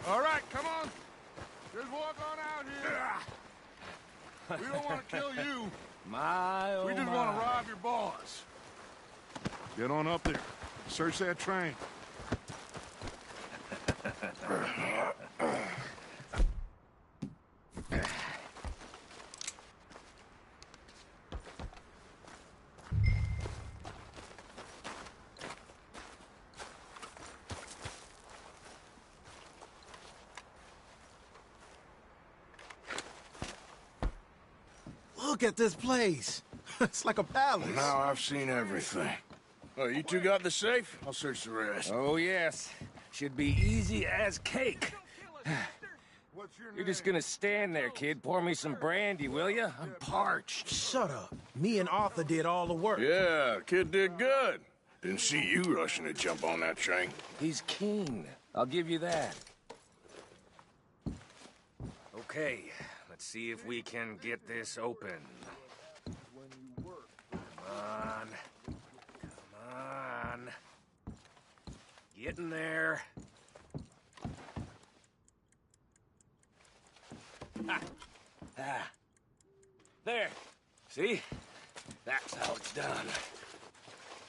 All right, come on. Just walk on out here. We don't want to kill you. My, oh We just my. want to rob your boss. Get on up there. Search that train. Look at this place. It's like a palace. Now I've seen everything. Oh, you two got the safe? I'll search the rest. Oh, yes. Should be easy as cake. What's your You're just gonna stand there, kid. Pour me some brandy, will you? I'm parched. Shut up. Me and Arthur did all the work. Yeah, kid did good. Didn't see you rushing to jump on that train. He's keen. I'll give you that. Okay, let's see if we can get this open. Come on. Come on. Get in there. Ha! Ah. There. See? That's how it's done.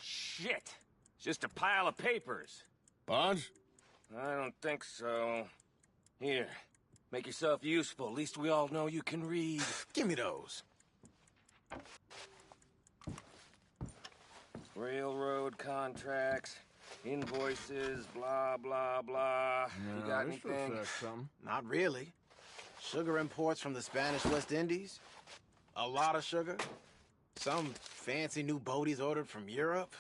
Shit. It's just a pile of papers. Bonds? I don't think so. Here. Make yourself useful. At least we all know you can read. Give me those. Railroad contracts, invoices, blah, blah, blah. You got anything? Not really. Sugar imports from the Spanish West Indies. A lot of sugar. Some fancy new boat he's ordered from Europe.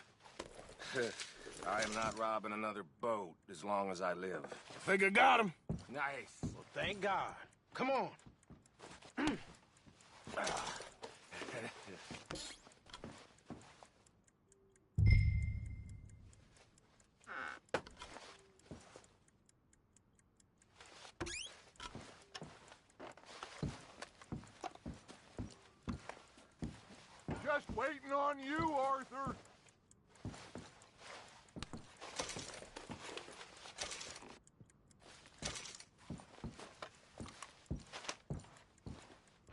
I am not robbing another boat as long as I live. Think I got him. Nice. Well, thank God. Come on. Just waiting on you, Arthur.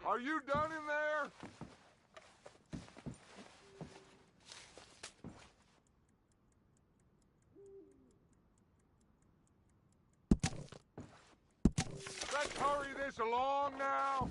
Are you done in there? Let's hurry this along now.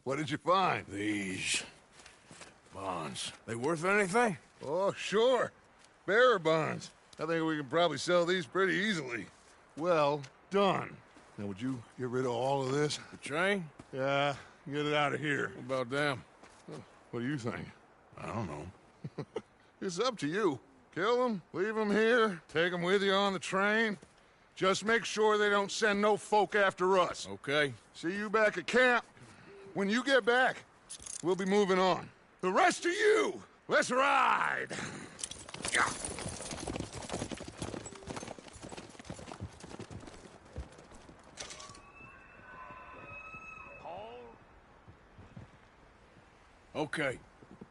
What did you find? These bonds. They worth anything? Oh, sure. Bearer bonds. I think we can probably sell these pretty easily. Well done. Now, would you get rid of all of this? The train? Yeah, get it out of here. What about them? What do you think? I don't know. It's up to you. Kill them, leave them here, take them with you on the train. Just make sure they don't send no folk after us. Okay. See you back at camp. When you get back, we'll be moving on. The rest of you, let's ride! Yeah. Okay.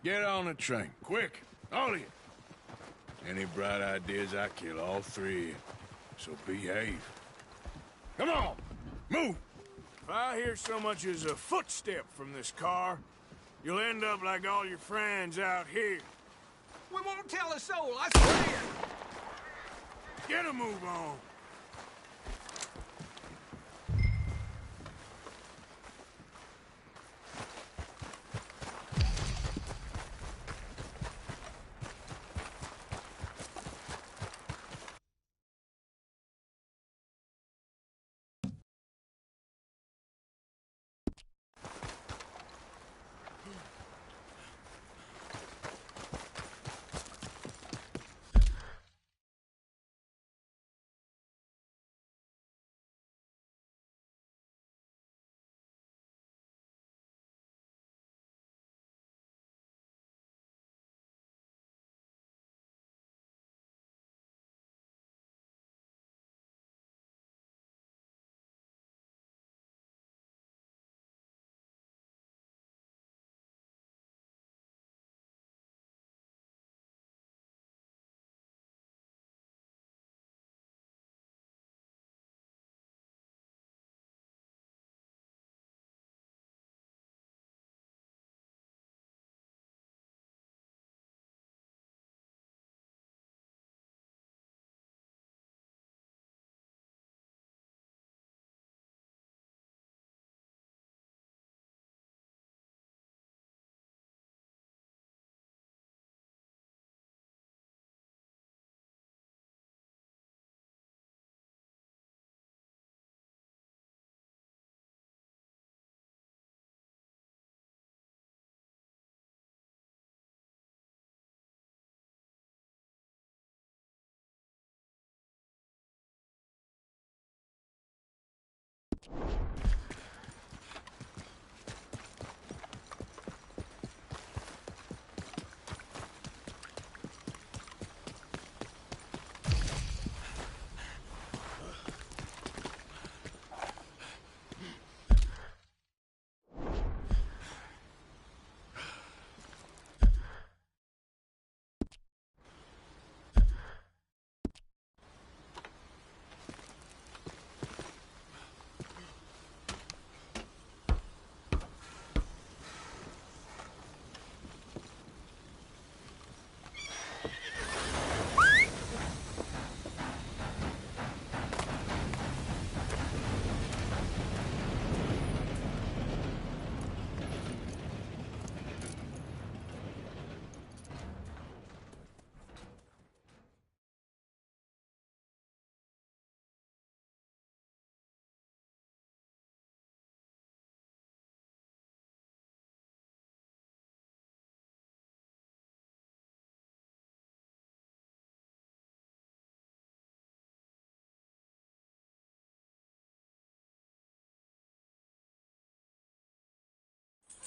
Get on the train. Quick. All of you. Any bright ideas, I kill all three of you. So behave. Come on! Move! If I hear so much as a footstep from this car, you'll end up like all your friends out here. We won't tell a soul, I swear! Get a move on!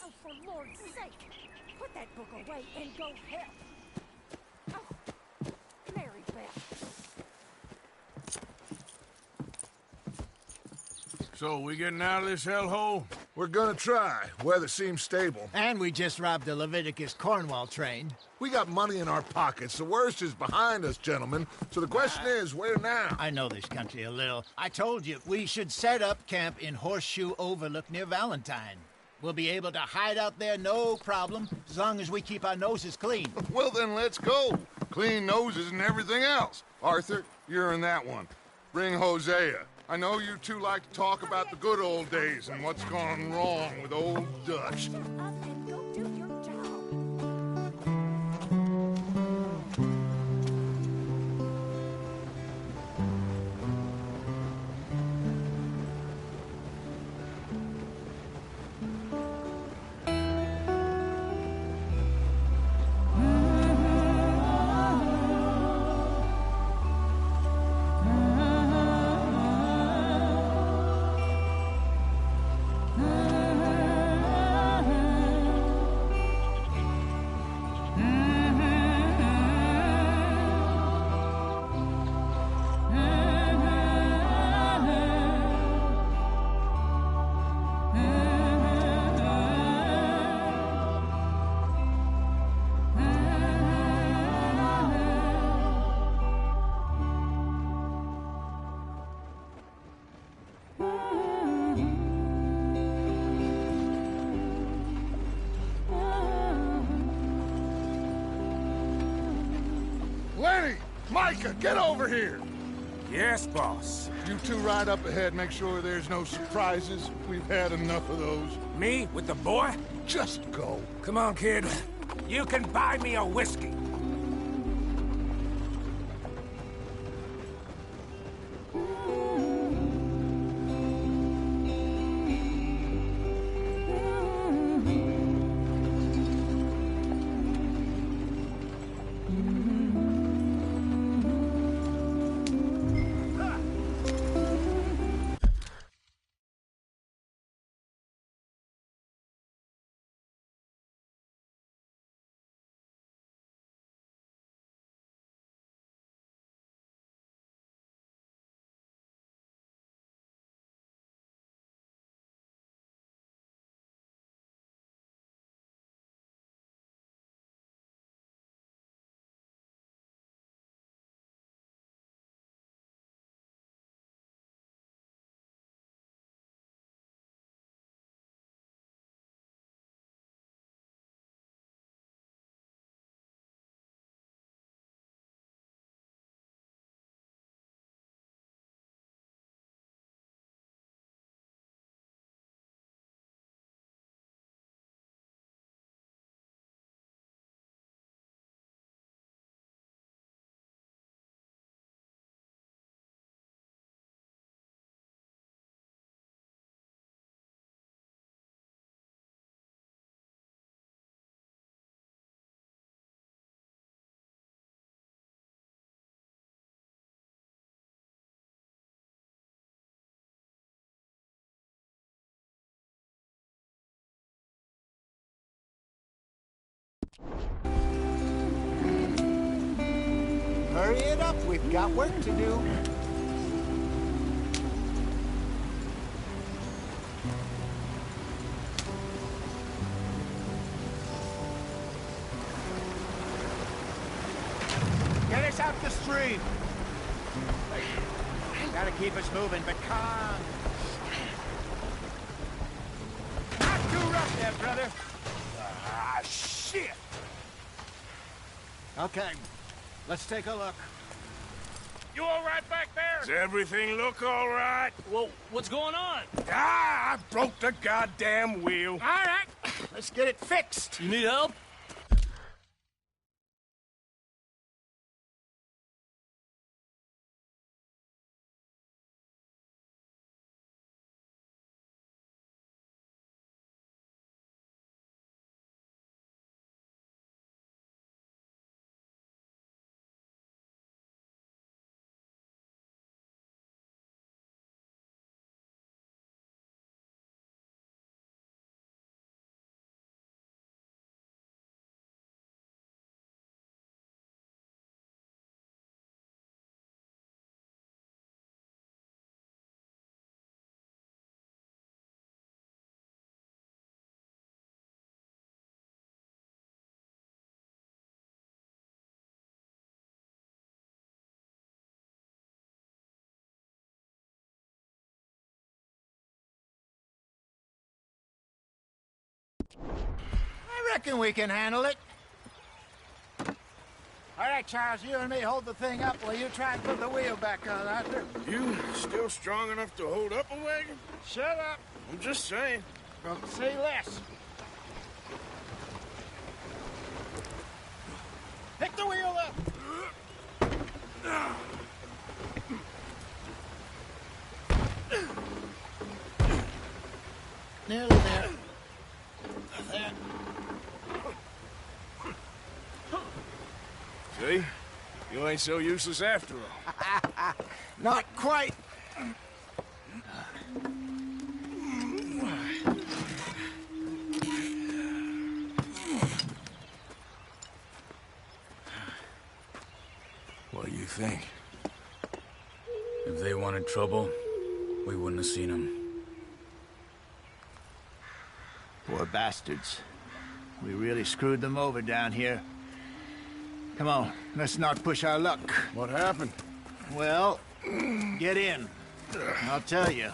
Oh, for Lord's sake! Put that book away and go help! Oh, Mary Beth. So, we getting out of this hellhole? We're gonna try. Weather seems stable. And we just robbed the Leviticus Cornwall train. We got money in our pockets. The worst is behind us, gentlemen. So the question is, where now? I know this country a little. I told you, we should set up camp in Horseshoe Overlook near Valentine. We'll be able to hide out there, no problem, as long as we keep our noses clean. Well, then let's go. Clean noses and everything else. Arthur, you're in that one. Bring Hosea. I know you two like to talk about the good old days and what's gone wrong with old Dutch. Up and go do your job. Lenny! Micah, get over here! Yes, boss. You two ride up ahead, make sure there's no surprises. We've had enough of those. Me with the boy? Just go. Come on, kid. You can buy me a whiskey. Hurry it up, we've got work to do. Get us out the stream. Gotta keep us moving, but calm. Not too rough there, brother. Ah, shit! Okay, let's take a look. You all right back there? Does everything look all right? Well, what's going on? Ah, I broke the goddamn wheel. All right, let's get it fixed. You need help? I reckon we can handle it. All right, Charles, you and me hold the thing up while you try and put the wheel back on, Arthur. You still strong enough to hold up a wagon? Shut up. I'm just saying. Well, say less. Pick the wheel up. Nearly there. There. See? You ain't so useless after all. Not quite. What do you think? If they wanted trouble, we wouldn't have seen them. Poor bastards. We really screwed them over down here. Come on, let's not push our luck. What happened? Well, get in. I'll tell you.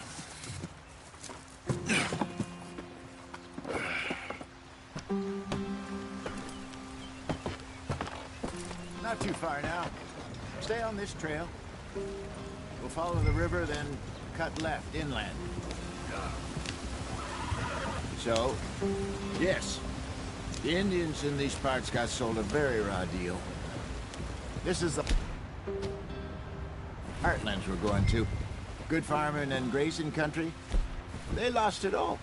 Not too far now. Stay on this trail. We'll follow the river, then cut left inland. So, yes, the Indians in these parts got sold a very raw deal. This is the heartlands we're going to. Good farming and grazing country. They lost it all.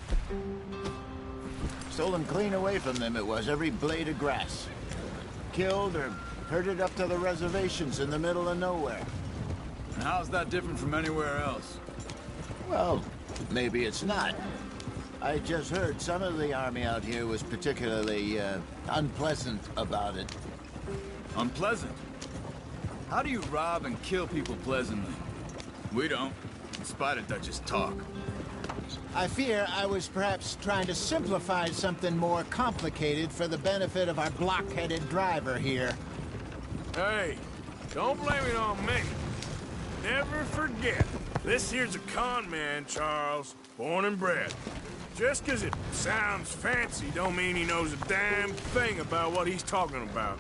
Stolen clean away from them it was, every blade of grass. Killed or herded up to the reservations in the middle of nowhere. And how's that different from anywhere else? Well, maybe it's not. I just heard some of the army out here was particularly unpleasant about it. Unpleasant? How do you rob and kill people pleasantly? We don't, in spite of Dutch's talk. I fear I was perhaps trying to simplify something more complicated for the benefit of our block-headed driver here. Hey, don't blame it on me. Never forget, this here's a con man, Charles, born and bred. Just 'cause it sounds fancy don't mean he knows a damn thing about what he's talking about.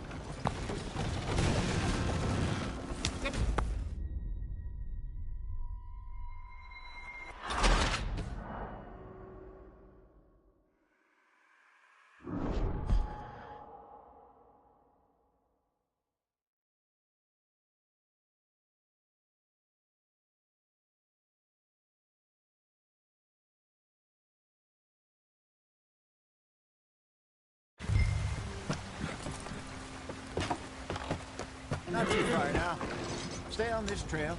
Not too far now. Stay on this trail.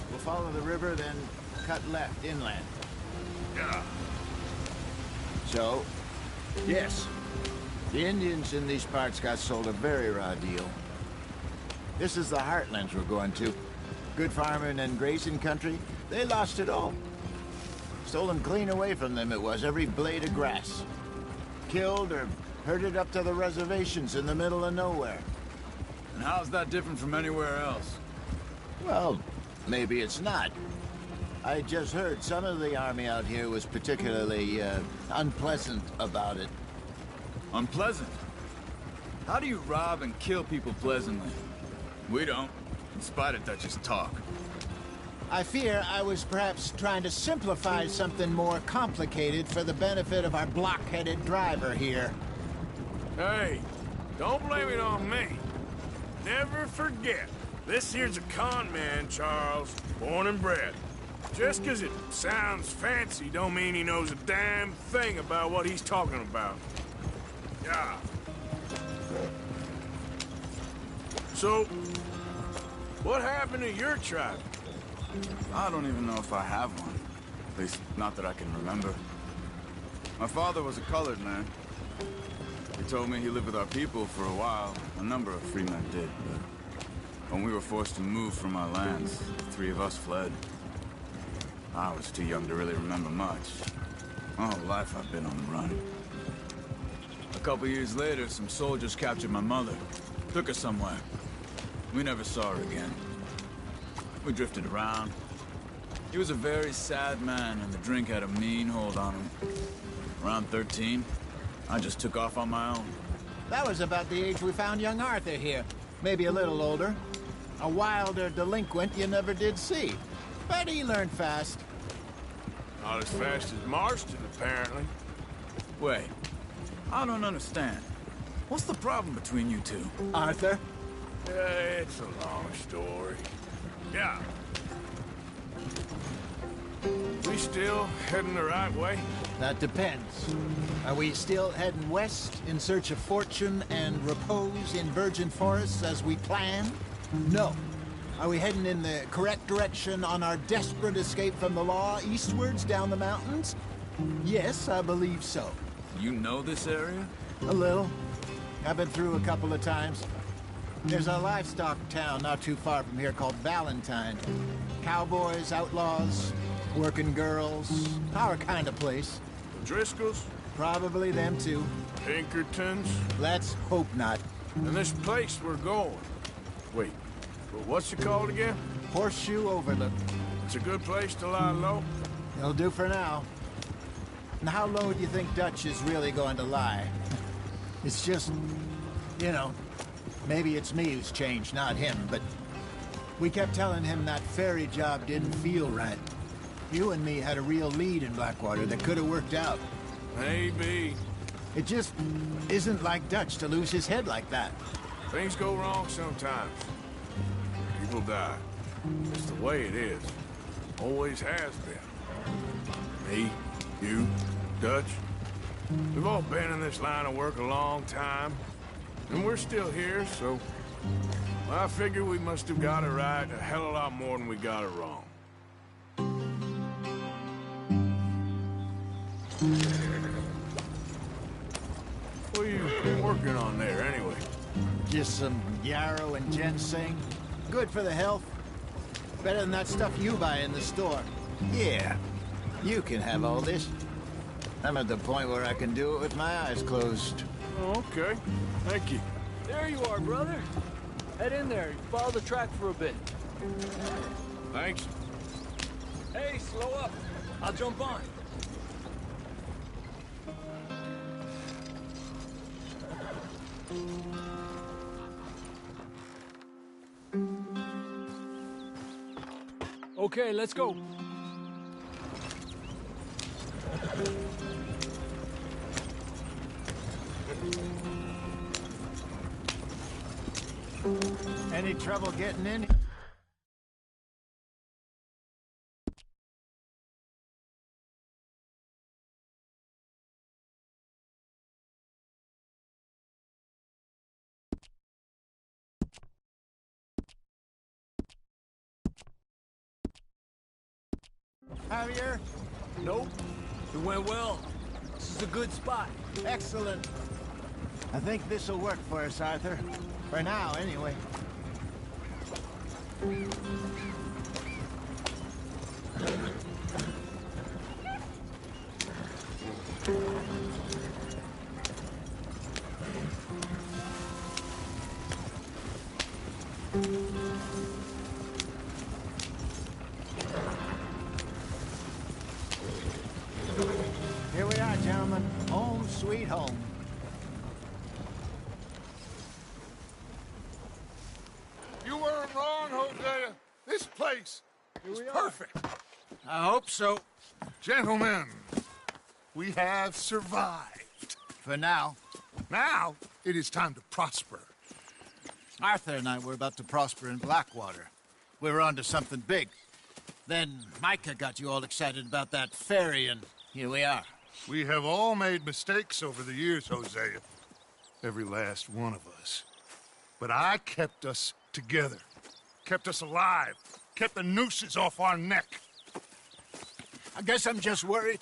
We'll follow the river, then cut left inland. So, yes, the Indians in these parts got sold a very raw deal. This is the heartlands we're going to. Good farming and grazing country. They lost it all. Stolen clean away from them it was, every blade of grass. Killed or herded up to the reservations in the middle of nowhere. And how's that different from anywhere else? Well, maybe it's not. I just heard some of the army out here was particularly unpleasant about it. Unpleasant? How do you rob and kill people pleasantly? We don't, in spite of Dutch's talk. I fear I was perhaps trying to simplify something more complicated for the benefit of our block-headed driver here. Hey, don't blame it on me. Never forget, this here's a con man, Charles, born and bred. Just 'cause it sounds fancy don't mean he knows a damn thing about what he's talking about. Yeah. So, what happened to your tribe? I don't even know if I have one. At least, not that I can remember. My father was a colored man. He told me he lived with our people for a while. A number of free men did, but when we were forced to move from our lands, the three of us fled. I was too young to really remember much. My whole life I've been on the run. A couple years later, some soldiers captured my mother. Took her somewhere. We never saw her again. We drifted around. He was a very sad man, and the drink had a mean hold on him. Around 13, I just took off on my own. That was about the age we found young Arthur here. Maybe a little older. A wilder delinquent you never did see. But he learned fast. Not as fast as Marston, apparently. Wait, I don't understand. What's the problem between you two? Arthur? It's a long story. Yeah. We still heading the right way? That depends. Are we still heading west in search of fortune and repose in virgin forests as we planned? No. Are we heading in the correct direction on our desperate escape from the law eastwards down the mountains? Yes, I believe so. You know this area? A little. I've been through a couple of times. There's a livestock town not too far from here called Valentine. Cowboys, outlaws, working girls, our kind of place. The Driscolls? Probably them too. Pinkertons? Let's hope not. And this place we're going. Wait, but what's it called again? Horseshoe Overlook. It's a good place to lie low? It'll do for now. And how low do you think Dutch is really going to lie? It's just, you know, maybe it's me who's changed, not him, but we kept telling him that ferry job didn't feel right. You and me had a real lead in Blackwater that could have worked out. Maybe. It just isn't like Dutch to lose his head like that. Things go wrong sometimes. People die. It's the way it is. Always has been. Me, you, Dutch. We've all been in this line of work a long time. And we're still here, so... I figure we must have got it right a hell of a lot more than we got it wrong. What are you working on there, anyway? Just some yarrow and ginseng. Good for the health. Better than that stuff you buy in the store. Yeah, you can have all this. I'm at the point where I can do it with my eyes closed. Oh, okay. Thank you. There you are, brother. Head in there. Follow the track for a bit. Thanks. Hey, slow up. I'll jump on. Okay, let's go. Any trouble getting in? Javier? Nope. It went well. This is a good spot. Excellent. I think this'll work for us, Arthur. For now, anyway. Here we are, gentlemen. Home sweet home. You weren't wrong, Hosea. This place is perfect. I hope so. Gentlemen, we have survived. For now. Now, it is time to prosper. Arthur and I were about to prosper in Blackwater. We were onto something big. Then Micah got you all excited about that ferry, and here we are. We have all made mistakes over the years, Hosea. Every last one of us. But I kept us together. Kept us alive. Kept the nooses off our neck. I guess I'm just worried.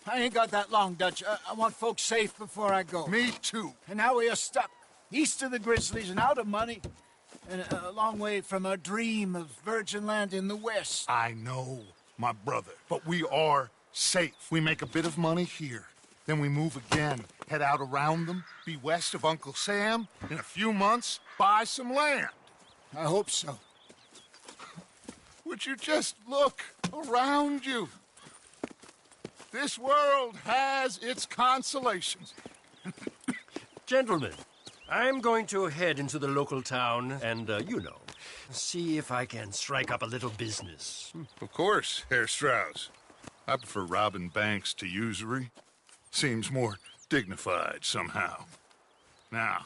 I ain't got that long, Dutch. I want folks safe before I go. Me too. And now we are stuck, east of the Grizzlies and out of money, and a long way from our dream of virgin land in the west. I know, my brother. But we are safe. We make a bit of money here. Then we move again, head out around them, be west of Uncle Sam. In a few months, buy some land. I hope so. Would you just look around you? This world has its consolations. Gentlemen, I'm going to head into the local town and, see if I can strike up a little business. Of course, Herr Strauss. I prefer robbing banks to usury. Seems more dignified somehow. Now,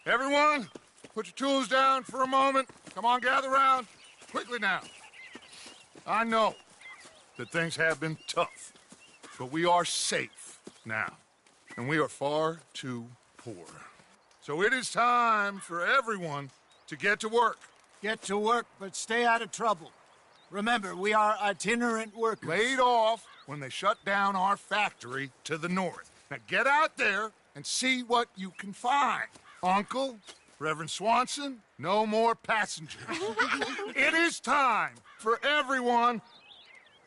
everyone, put your tools down for a moment. Come on, gather round. Quickly now. I know that things have been tough, but we are safe now, and we are far too poor. So it is time for everyone to get to work. Get to work, but stay out of trouble. Remember, we are itinerant workers. Laid off when they shut down our factory to the north. Now get out there and see what you can find. Uncle, Reverend Swanson, no more passengers. It is time for everyone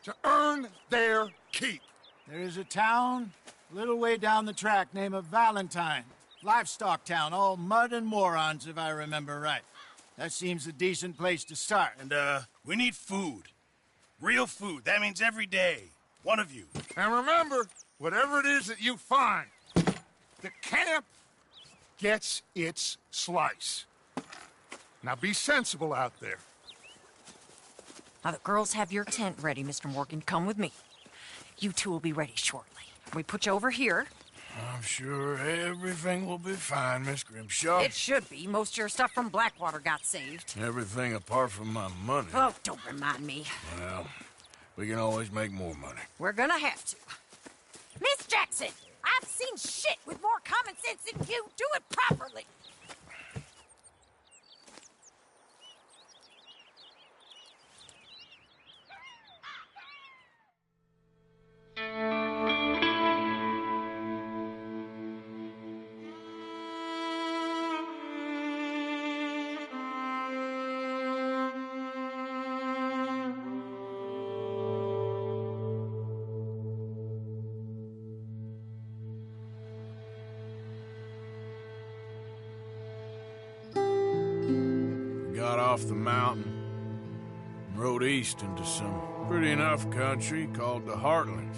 to earn their keep. There is a town a little way down the track named Valentine. Livestock town, all mud and morons, if I remember right. That seems a decent place to start. And, we need food. Real food. That means every day. One of you. And remember, whatever it is that you find, the camp gets its slice. Now be sensible out there. Now, the girls have your tent ready, Mr. Morgan. Come with me. You two will be ready shortly. We put you over here. I'm sure everything will be fine, Miss Grimshaw. It should be. Most of your stuff from Blackwater got saved. Everything apart from my money. Oh, don't remind me. Well, we can always make more money. We're gonna have to. Miss Jackson, I've seen shit with more common sense than you. Do it properly. Got off the mountain and rode east into some pretty enough country called the Heartlands.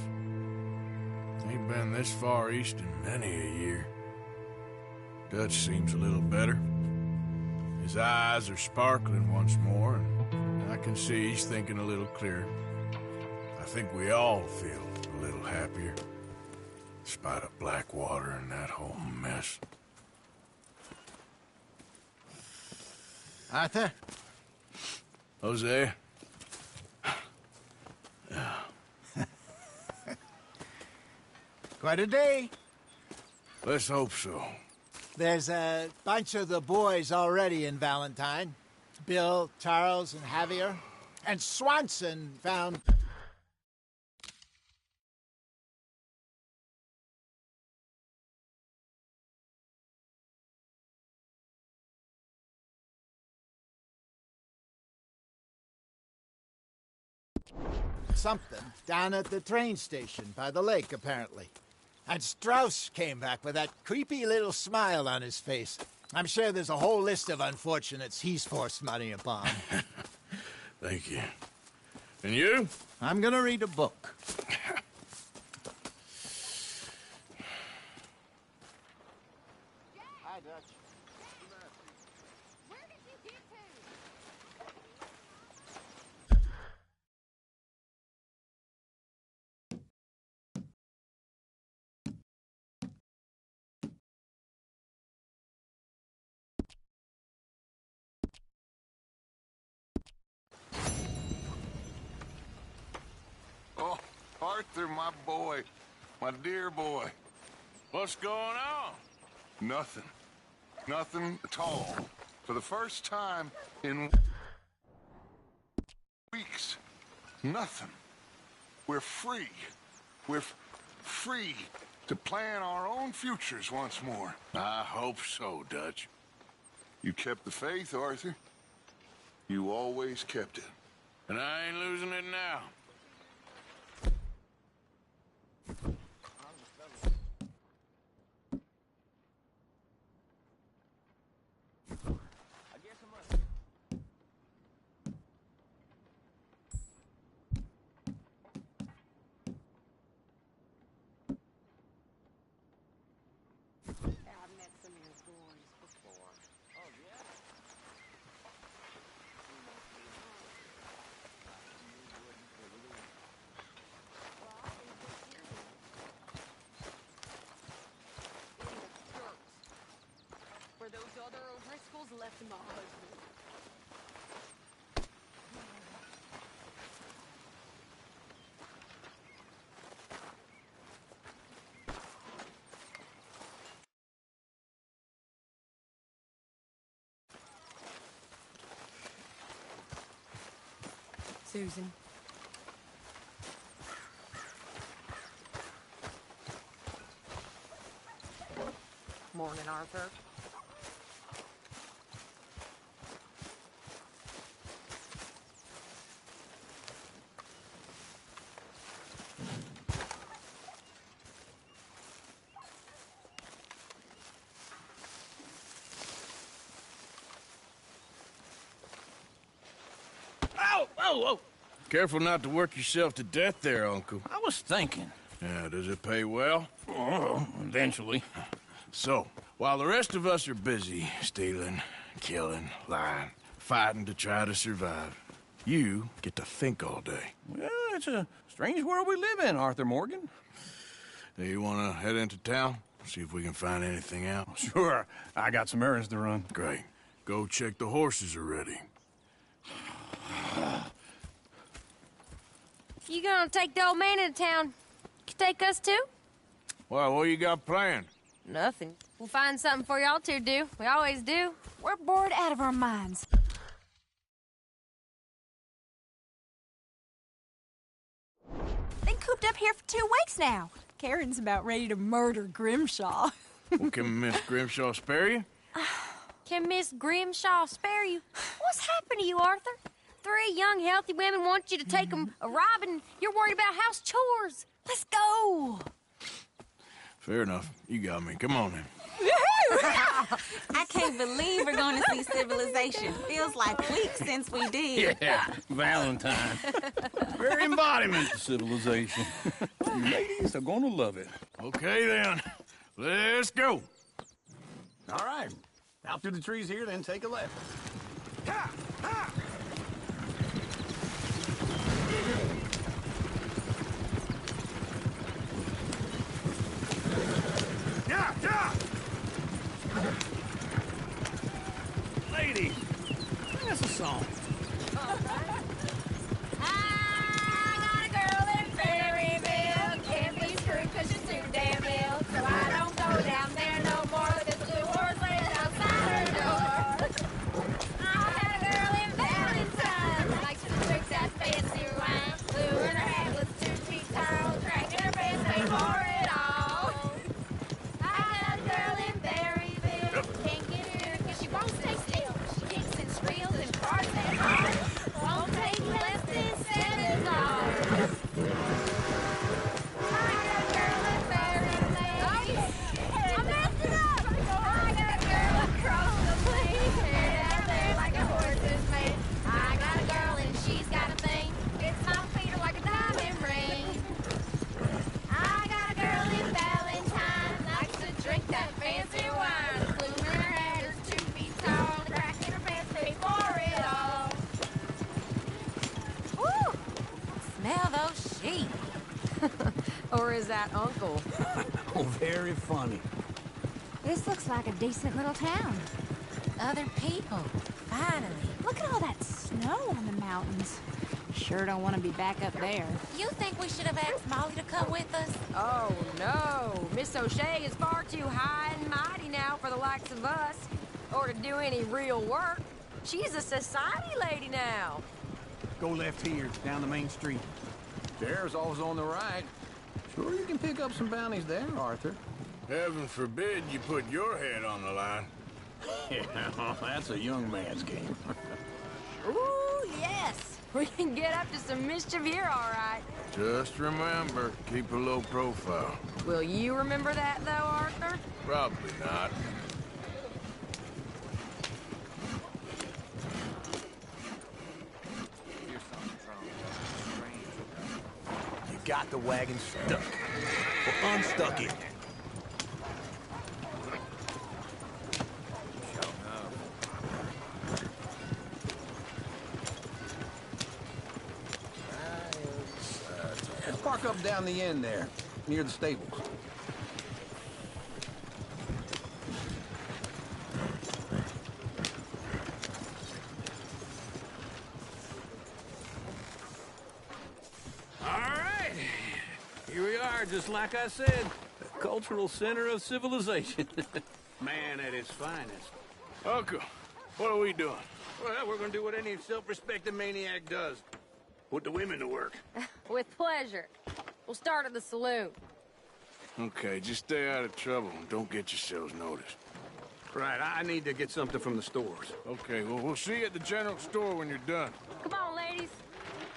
Ain't been this far east in many a year. Dutch seems a little better. His eyes are sparkling once more, and I can see he's thinking a little clearer. I think we all feel a little happier, in spite of Blackwater and that whole mess. Arthur? Jose? Quite a day. Let's hope so. There's a bunch of the boys already in Valentine. Bill, Charles, and Javier. And Swanson found... something down at the train station by the lake, apparently. And Strauss came back with that creepy little smile on his face. I'm sure there's a whole list of unfortunates he's forced money upon. Thank you. And you? I'm gonna read a book. Hi, Dutch. Where did you get to? Oh, Arthur, my boy. My dear boy. What's going on? Nothing. Nothing at all. For the first time in weeks. Nothing. We're free. We're free to plan our own futures once more. I hope so, Dutch. You kept the faith, Arthur. You always kept it. And I ain't losing it now. I've met some of your boys before. left my husband. Susan. Morning, Arthur. Ow! Whoa, whoa! Careful not to work yourself to death there, Uncle. I was thinking. Yeah, does it pay well? Oh, eventually. So, while the rest of us are busy stealing, killing, lying, fighting to try to survive, you get to think all day. Well, it's a strange world we live in, Arthur Morgan. Do you want to head into town? See if we can find anything out? Sure. I got some errands to run. Great. Go check the horses are ready. You gonna take the old man into town? Can take us too? Well, what you got planned? Nothing. We'll find something for y'all to do. We always do. We're bored out of our minds. Been cooped up here for 2 weeks now. Karen's about ready to murder Grimshaw. Well, can Miss Grimshaw spare you? Can Miss Grimshaw spare you? What's happened to you, Arthur? 3 young, healthy women want you to take them a robbing. You're worried about house chores. Let's go. Fair enough. You got me. Come on, then. I can't believe we're going to see civilization. Feels like weeks since we did. Yeah, Valentine. Very embodiment of civilization. You ladies are going to love it. Okay, then. Let's go. All right. Out through the trees here, then take a left. Ha! Ha! Yeah! Yeah! Ladies, sing us a song. I got a girl in Perryville. Can't be screwed 'cause she's too damn ill. So I don't go down there no more. This blue horse lays outside her door. I had a girl in Valentine. Likes to drink that fancy wine. Blue in her hat with 2 feet tall. Cracking her pants, pay for it all. I had a girl in Berryville. Can't get her 'cause she won't stay still. She kicks and squeals and parts that hard. Won't take less than $7. I got a girl in Berryville. I messed it up. I got a girl across the plain. Hair down there like a horse's mane. I got a girl and she's got a thing. It's my feet are like a diamond ring. I got a girl in Valentine. Likes to drink that fancy wine. Blue in her hat is 2 feet tall. Cracking her pants, pay for it all. Woo! Smell those sheep. Or is that Uncle? Oh, very funny. This looks like a decent little town. Other people, finally. Look at all that snow on the mountains. Sure don't want to be back up there. You think we should have asked Molly to come with us? Oh, no. Miss O'Shea is far too high and mighty now for the likes of us, or to do any real work. She's a society lady now. Go left here, down the main street. Sheriff's always on the right. Sure you can pick up some bounties there, Arthur. Heaven forbid you put your head on the line. Yeah, that's a young man's game. Ooh, yes. We can get up to some mischief here, all right. Just remember, keep a low profile. Will you remember that, though, Arthur? Probably not. You got the wagon stuck. Well, unstuck it. Let's park up down the end there, near the stables. RDR, just like I said. A cultural center of civilization. Man at its finest. Uncle, what are we doing? Well, we're gonna do what any self-respecting maniac does. Put the women to work. With pleasure. We'll start at the saloon. Okay, just stay out of trouble and don't get yourselves noticed. Right, I need to get something from the stores. Okay, well, we'll see you at the general store when you're done. Come on, ladies.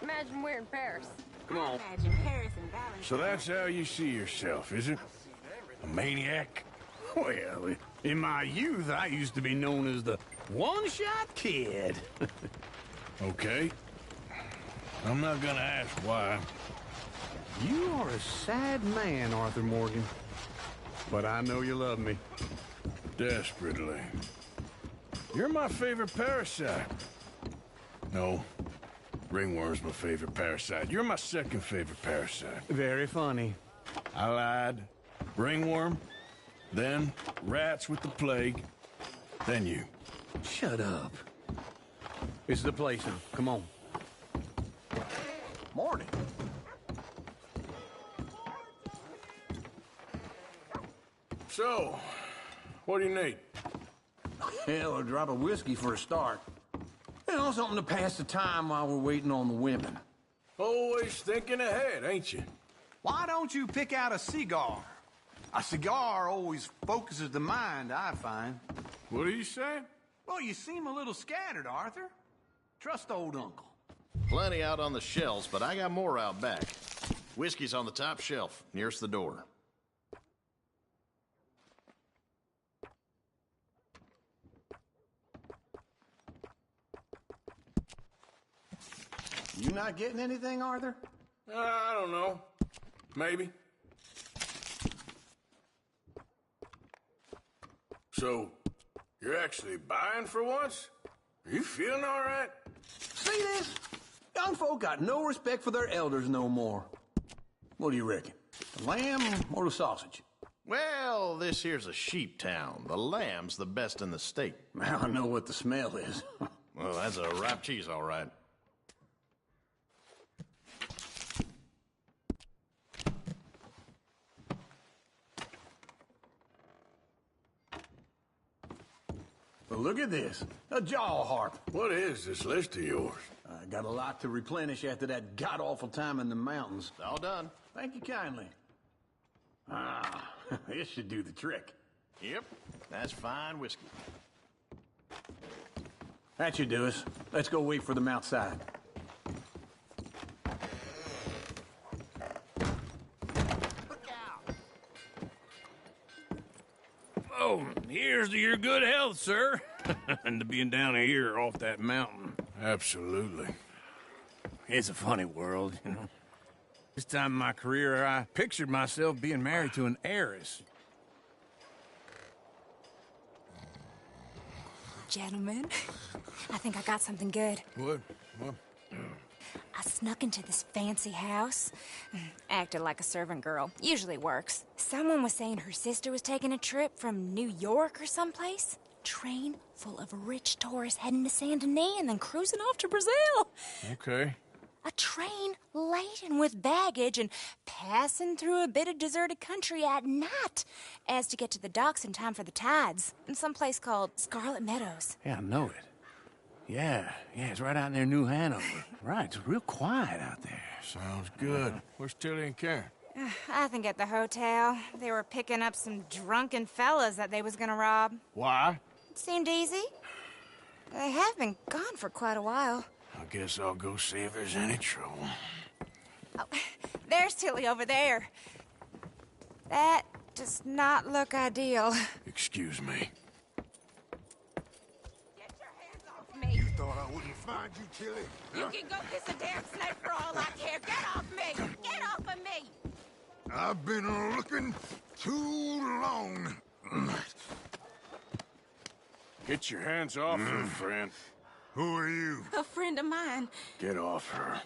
Imagine we're in Paris. Come on. Imagine Paris and Valentine. So that's how you see yourself, is it? A maniac? Well, in my youth, I used to be known as the one-shot kid. Okay. I'm not gonna ask why. You are a sad man, Arthur Morgan. But I know you love me. Desperately. You're my favorite parasite. No. Ringworm's my favorite parasite. You're my second favorite parasite. Very funny. I lied. Ringworm, then rats with the plague, then you. Shut up. It's the place now. Come on. Morning. So, what do you need? Hell, a drop of whiskey for a start. You know, something to pass the time while we're waiting on the women. Always thinking ahead, ain't you? Why don't you pick out a cigar? A cigar always focuses the mind, I find. What are you saying? Well, you seem a little scattered, Arthur. Trust old uncle. Plenty out on the shelves, but I got more out back. Whiskey's on the top shelf, nearest the door. You not getting anything, Arthur? I don't know. Maybe. So, you're actually buying for once? Are you feeling all right? See this? Young folk got no respect for their elders no more. What do you reckon? The lamb or the sausage? Well, this here's a sheep town. The lamb's the best in the state. Now I know what the smell is. Well, that's a ripe cheese, all right. But look at this. A jaw harp. What is this list of yours? I got a lot to replenish after that god-awful time in the mountains. All done. Thank you kindly. Ah, this should do the trick. Yep, that's fine whiskey. That should do us. Let's go wait for them outside. Oh, here's to your good health, sir. And to being down here off that mountain. Absolutely. It's a funny world, you know. This time in my career, I pictured myself being married to an heiress. Gentlemen, I think I got something good. What? I snuck into this fancy house. Acted like a servant girl. Usually works. Someone was saying her sister was taking a trip from New York or someplace. Train full of rich tourists heading to Saint Denis and then cruising off to Brazil. Okay. A train laden with baggage and passing through a bit of deserted country at night as to get to the docks in time for the tides in some place called Scarlet Meadows. Yeah, I know it. Yeah, it's right out near New Hanover. Right, it's real quiet out there. Sounds good. Where's Tilly and Karen? I think at the hotel. They were picking up some drunken fellas that they was gonna rob. Why? It seemed easy. They have been gone for quite a while. I guess I'll go see if there's any trouble. Oh, there's Tilly over there. That does not look ideal. Excuse me. You thought I wouldn't find you, Tilly? You can go kiss a damn snake for all I care. Get off me! Get off of me! I've been looking too long. Get your hands off her, friend. Who are you? A friend of mine. Get off her.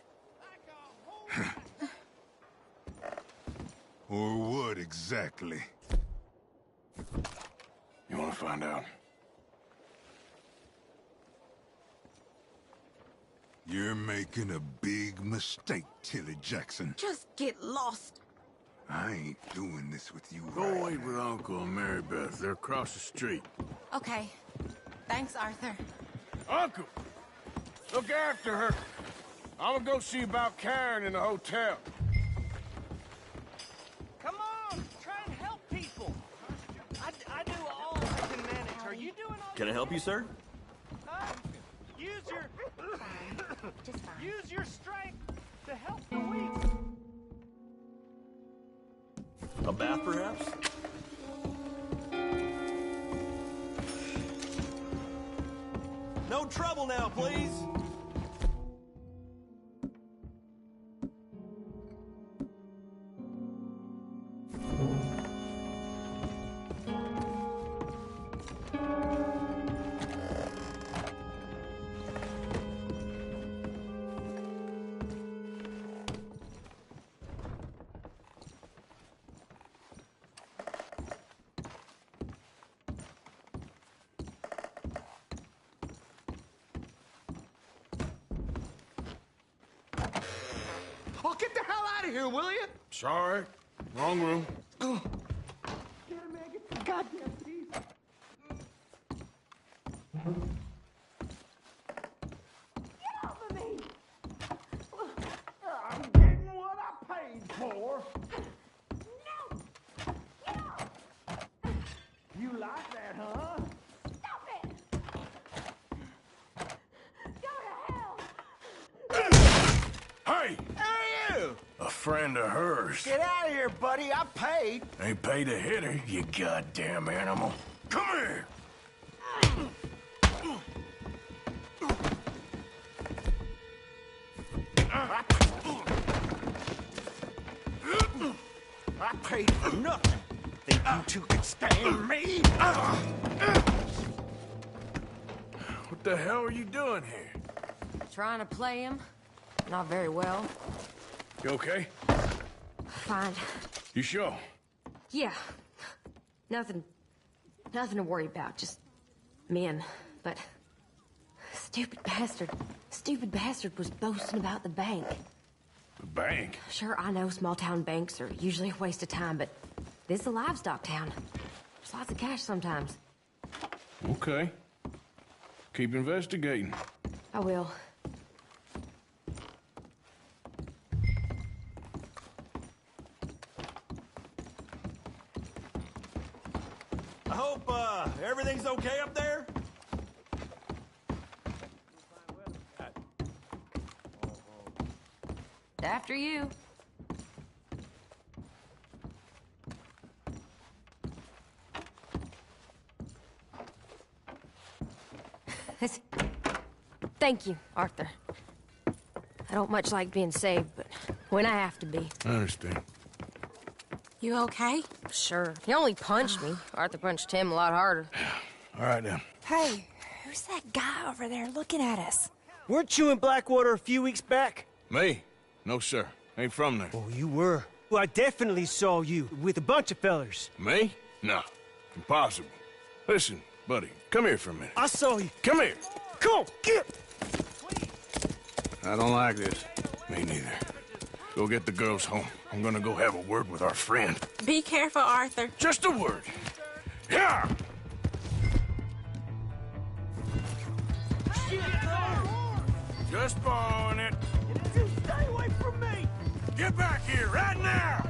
Or what exactly? You want to find out? You're making a big mistake, Tilly Jackson. Just get lost. I ain't doing this with you. Go wait with Uncle and Mary Beth. They're across the street. Okay. Thanks, Arthur. Uncle! Look after her. I'm gonna go see about Karen in the hotel. Come on, try and help people. I do all I can manage. Are you doing all? Can I help you, sir? Use your strength to help the weak. A bath, perhaps? No trouble now, please. Oh, get the hell out of here, will you? Sorry. Wrong room. Get him, man. Get the goddamn teeth. Get off of me! I'm getting what I paid for. No! Get off! You like that, huh? Stop it! Go to hell! Hey! Who are you? A friend of hers. Get out of here, buddy. I paid. Ain't paid to hit her, you goddamn animal. Come here! I paid for nothing. Think you two can stand me? What the hell are you doing here? Trying to play him. Not very well. You okay? Fine. You sure? Yeah. Nothing to worry about. Just men. But stupid bastard was boasting about the bank. The bank? Sure, I know small town banks are usually a waste of time, but this is a livestock town. There's lots of cash sometimes. Okay. Keep investigating. I will. I hope, everything's okay up there? After you. Thank you, Arthur. I don't much like being saved, but when I have to be. I understand. You okay? Sure. He only punched me. Arthur punched him a lot harder. All right, now. Hey, who's that guy over there looking at us? Weren't you in Blackwater a few weeks back? Me? No, sir. Ain't from there. Oh, you were. Well, I definitely saw you with a bunch of fellers. Me? No. Impossible. Listen, buddy, come here for a minute. I saw you. Come here. Come on, get! I don't like this. Me neither. Go get the girls home. I'm gonna go have a word with our friend. Be careful, Arthur. Just a word. Yeah! Just borrowing it. Stay away from me! Get back here right now!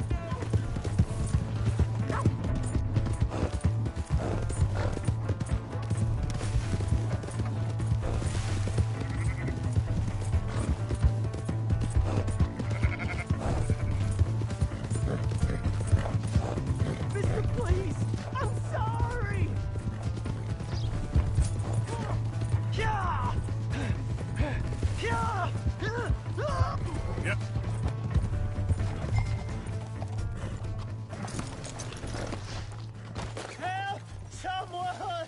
Mister, please! I'm sorry! Yeah! Yeah! Yep. Help! Someone!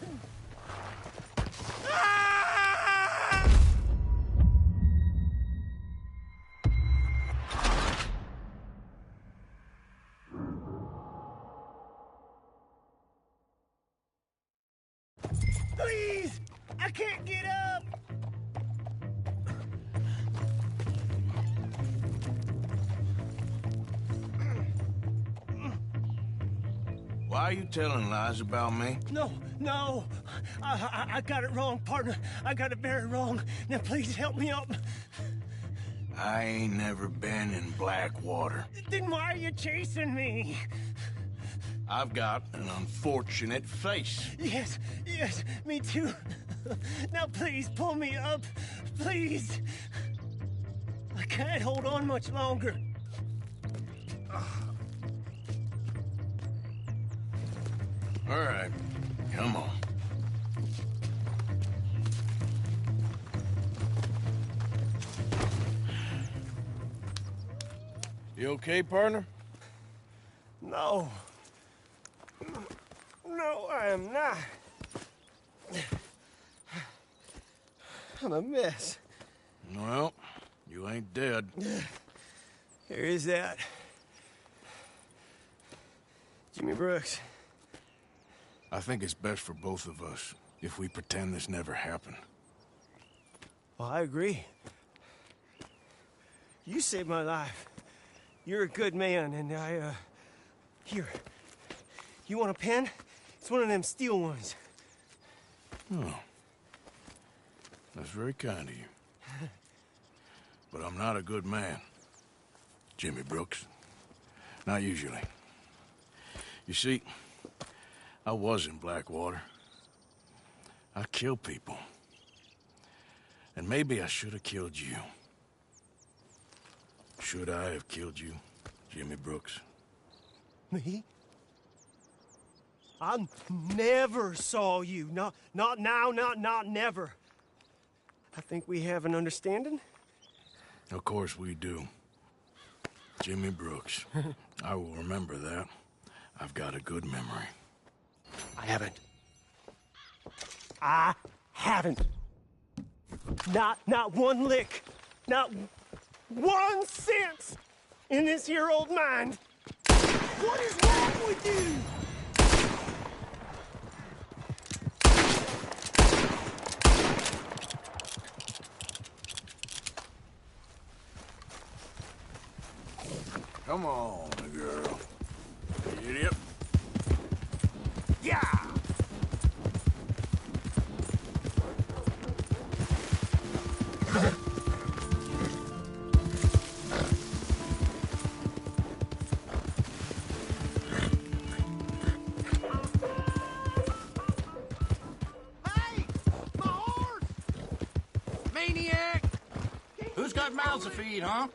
Please! I can't get up! Why are you telling lies about me? No. I got it wrong, partner. I got it very wrong. Now, please help me up. I ain't never been in Blackwater. Then why are you chasing me? I've got an unfortunate face. Yes, me too. Now, please, pull me up. Please. I can't hold on much longer. All right, come on. You okay, partner? No, I am not. I'm a mess. Well, you ain't dead. Here is that. Jimmy Brooks. I think it's best for both of us if we pretend this never happened. Well, I agree. You saved my life. You're a good man, and here. You want a pen? It's one of them steel ones. Oh. That's very kind of you. But I'm not a good man, Jimmy Brooks. Not usually. You see, I was in Blackwater. I killed people. And maybe I should have killed you. Should I have killed you, Jimmy Brooks? Me? I never saw you. Not now, not never. I think we have an understanding. Of course we do. Jimmy Brooks. I will remember that. I've got a good memory. I haven't. Not one lick. Not 1 cent in this here old mind. What is wrong with you? Come on, girl. Idiot. Yeah! Maniac! Who's got mouths to feed, huh?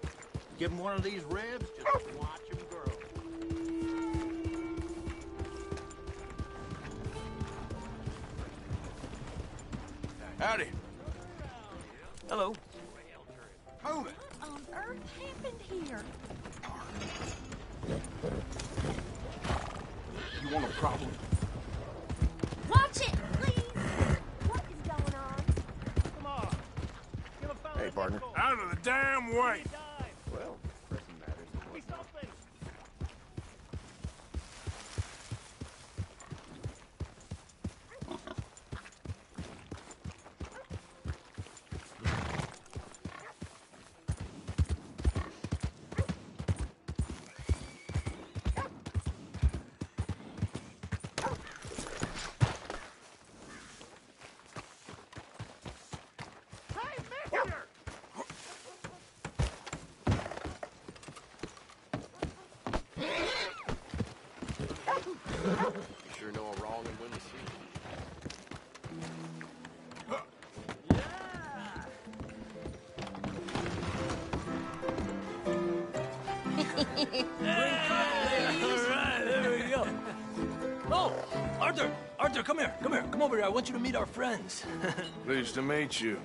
Give him one of these ribs, just watch him grow. Howdy. Hello. Move it. What on earth happened here? You want a problem? Watch it, please! What is going on? Come on. Hey, partner. Out of the damn way! Well, pressing matters. You sure know I'm wrong and when to see Alright, there we go. Oh, Arthur, come here. Come over here. I want you to meet our friends. Pleased to meet you.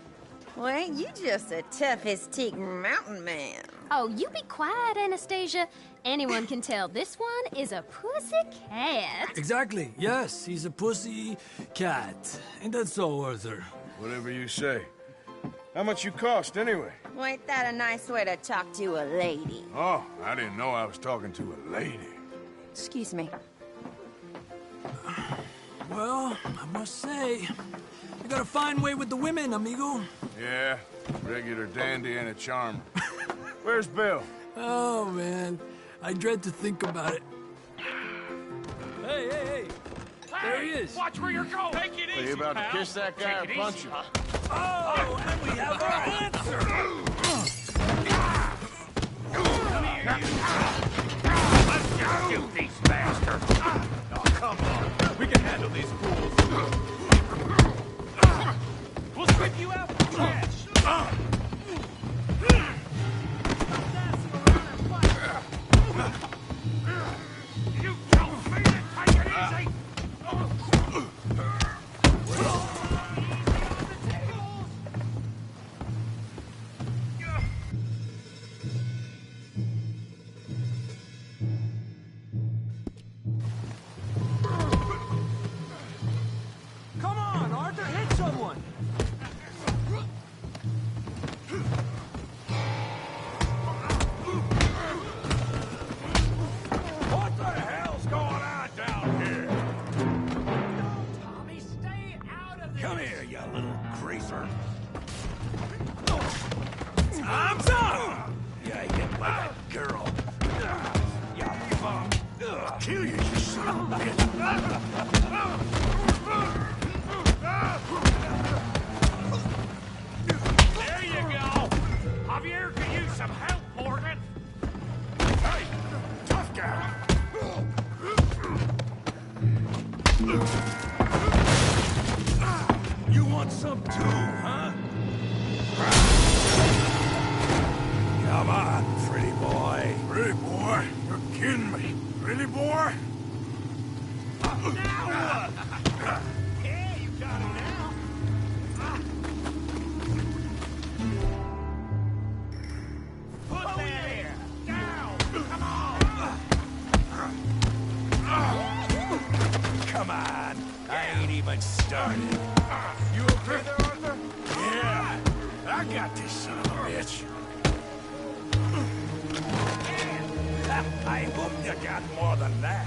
Well, ain't you just a tough-as-teak mountain man? Oh, you be quiet, Anastasia. Anyone can tell this one is a pussy cat. Exactly. Yes, he's a pussy cat. Ain't that so, Arthur? Whatever you say. How much you cost, anyway? Well, ain't that a nice way to talk to a lady? Oh, I didn't know I was talking to a lady. Excuse me. Well, I must say, you got a fine way with the women, amigo. Yeah, regular dandy and a charmer. Where's Bill? Oh, man. I dread to think about it. Hey, There he is. Watch where you're going. Take it easy, Are you about to pal. kiss that guy Take or it punch easy, him? huh? Oh, and we have our answer. Come here, you. Let's shoot these bastards. Oh, come on. We can handle these fools. We'll strip you out for cash. You told me to take it easy. Come on, Arthur, hit someone! What the hell's going on down here? Tommy, stay out of this. Come here, you little greaser. Time's up! You hit my girl. You bum. I'll kill you, you son of a bitch. There you go. Javier could use some help, Morgan. Hey, tough guy. You want some too, huh? Come on, pretty boy. Pretty boy? You're kidding me. Pretty boy? Now what? Yeah, you got it now. Put that here. Down. Come on. Come on. I ain't even started. You okay there, Arthur? Yeah. I got this son of a bitch. I hope you got more than that.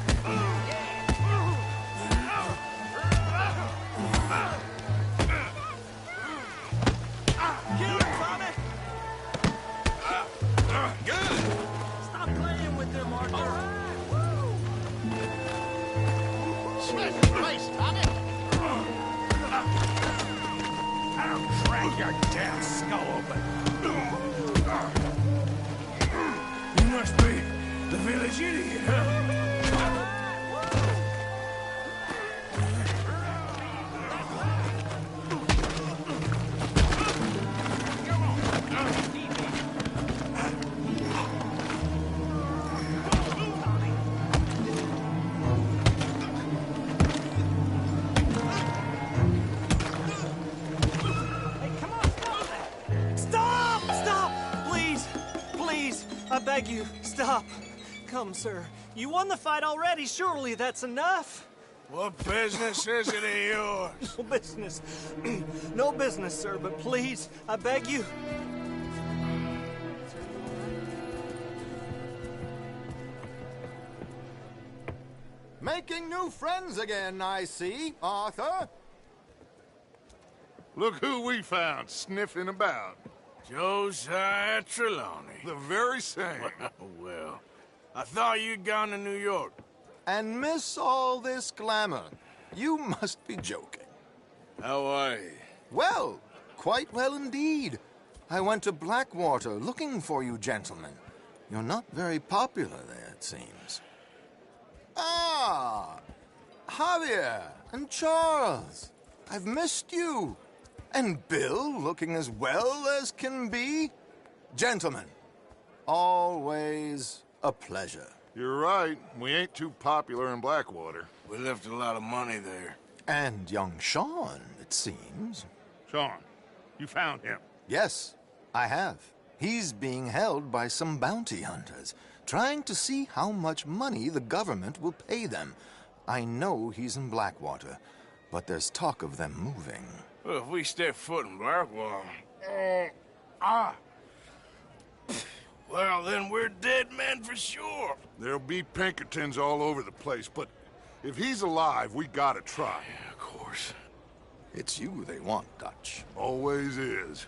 Kill him, Tommy! Good. Stop playing with them, Arthur! All right, Smash his face, Tommy! I'll crack your damn skull open. You must be the village idiot, huh? Stop! Stop! Please! Please! I beg you, stop! Come, sir. You won the fight already. Surely that's enough. What business is it of yours? No business. No business, sir, but please, I beg you. Making new friends again, I see, Arthur. Look who we found sniffing about. Josiah Trelawney. The very same. Well, I thought you'd gone to New York. And miss all this glamour. You must be joking. How are you? Well, quite well indeed. I went to Blackwater looking for you gentlemen. You're not very popular there, it seems. Ah, Javier and Charles. I've missed you. And Bill looking as well as can be. Gentlemen, always a pleasure. You're right. We ain't too popular in Blackwater. We left a lot of money there. And young Sean, it seems. Sean, you found him? Yes, I have. He's being held by some bounty hunters, trying to see how much money the government will pay them. I know he's in Blackwater, but there's talk of them moving. Well, if we step foot in Blackwater... Well, then we're dead men for sure. There'll be Pinkertons all over the place, but if he's alive, we gotta try. Yeah, of course. It's you they want, Dutch. Always is.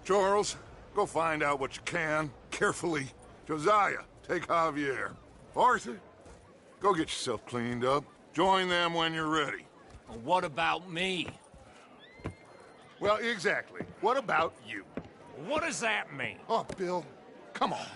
Charles, go find out what you can, carefully. Josiah, take Javier. Arthur, go get yourself cleaned up. Join them when you're ready. Well, what about me? Well, exactly. What about you? What does that mean? Oh, Bill, come on.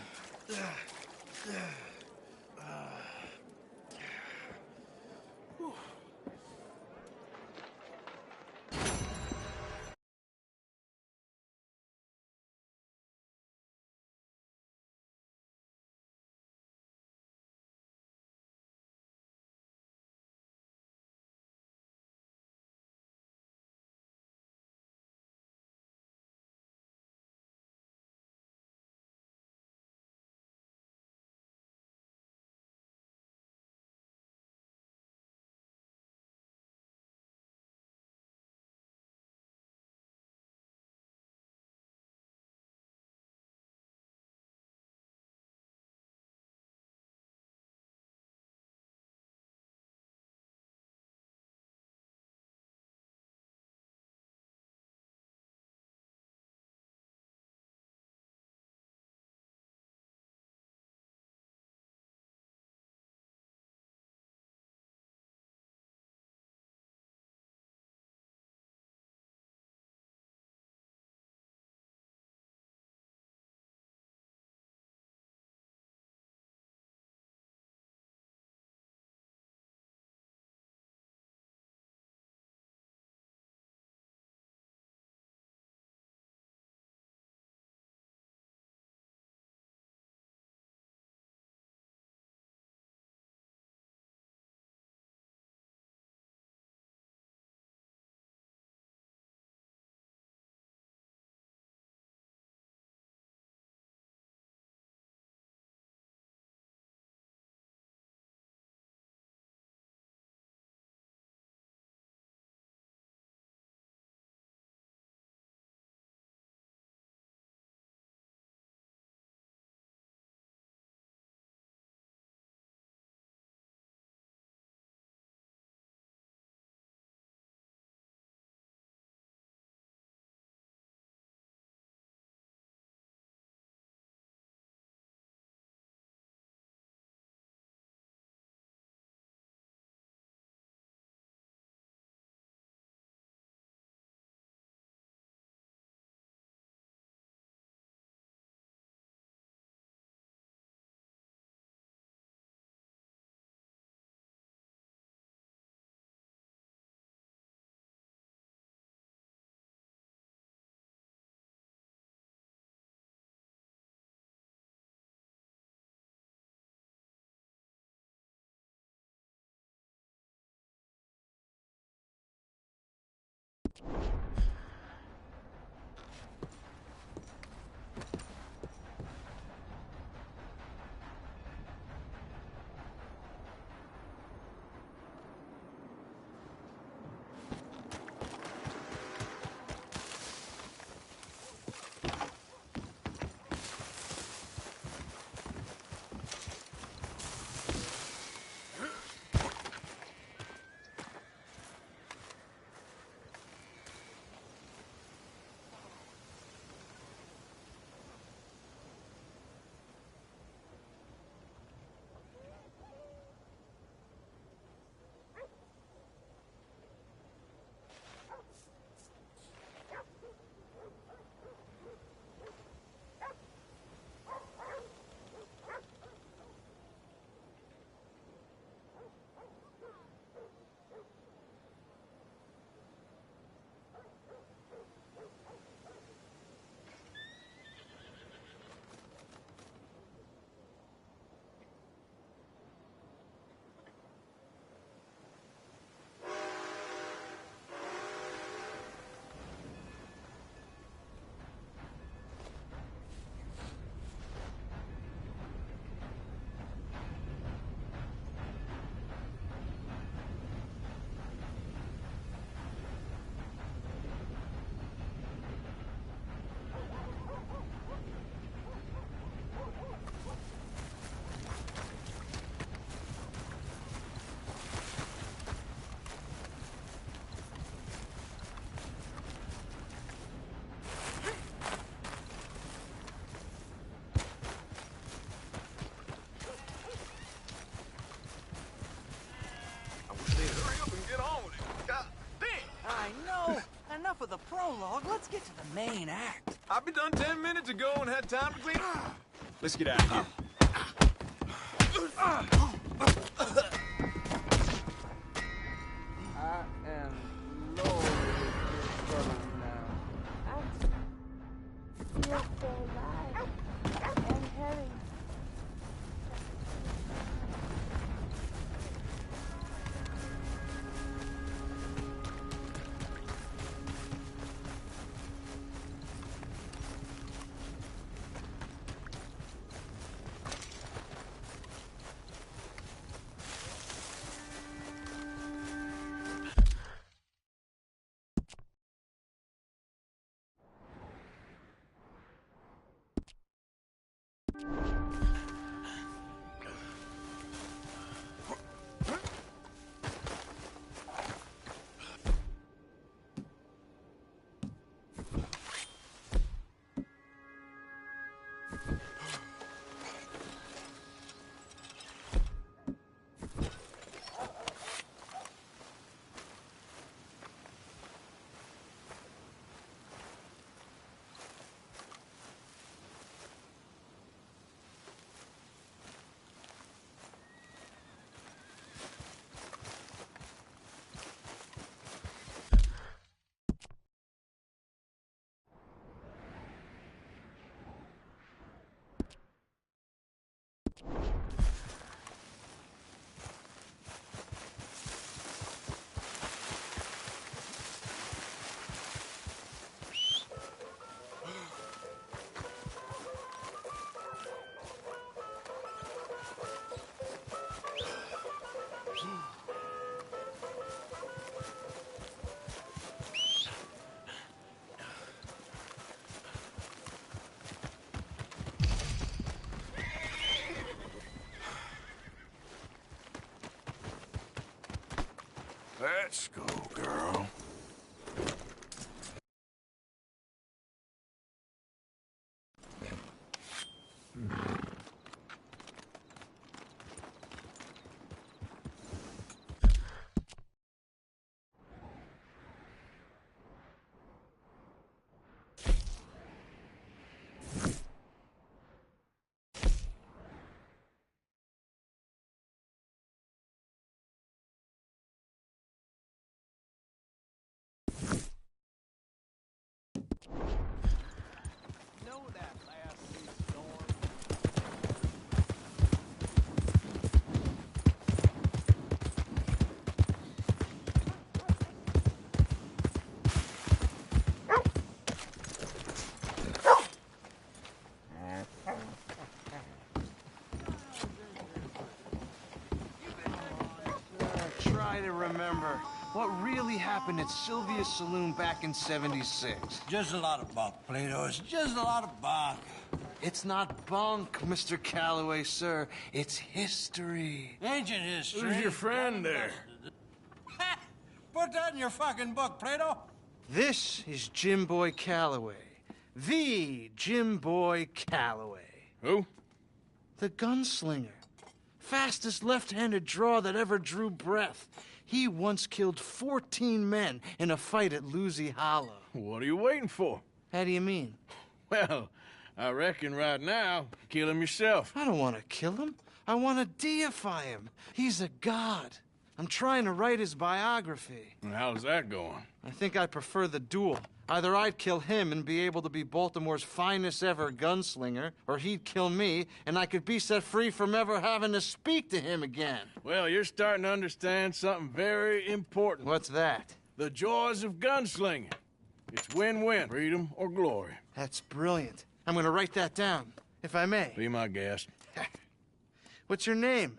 enough of the prologue. Let's get to the main act. I'll be done 10 minutes ago and had time to clean. Let's get out of here. I am loaded with trouble now. You're so alive and heavy. Let's go, girl. Try to remember what really happened at Sylvia's Saloon back in '76. Just a lot of bunk, Plato. It's just a lot of bunk. It's not bunk, Mr. Calloway, sir. It's history. Ancient history. Who's your friend there? Put that in your fucking book, Plato. This is Jim Boy Calloway. The Jim Boy Calloway. Who? The gunslinger. Fastest left-handed draw that ever drew breath. He once killed 14 men in a fight at Lucy Hollow. What are you waiting for? How do you mean? Well, I reckon right now, kill him yourself. I don't want to kill him. I want to deify him. He's a god. I'm trying to write his biography. And how's that going? I think I prefer the duel. Either I'd kill him and be able to be Baltimore's finest ever gunslinger, or he'd kill me and I could be set free from ever having to speak to him again. Well, you're starting to understand something very important. What's that? The joys of gunslinging. It's win-win, freedom or glory. That's brilliant. I'm gonna write that down, if I may. Be my guest. What's your name?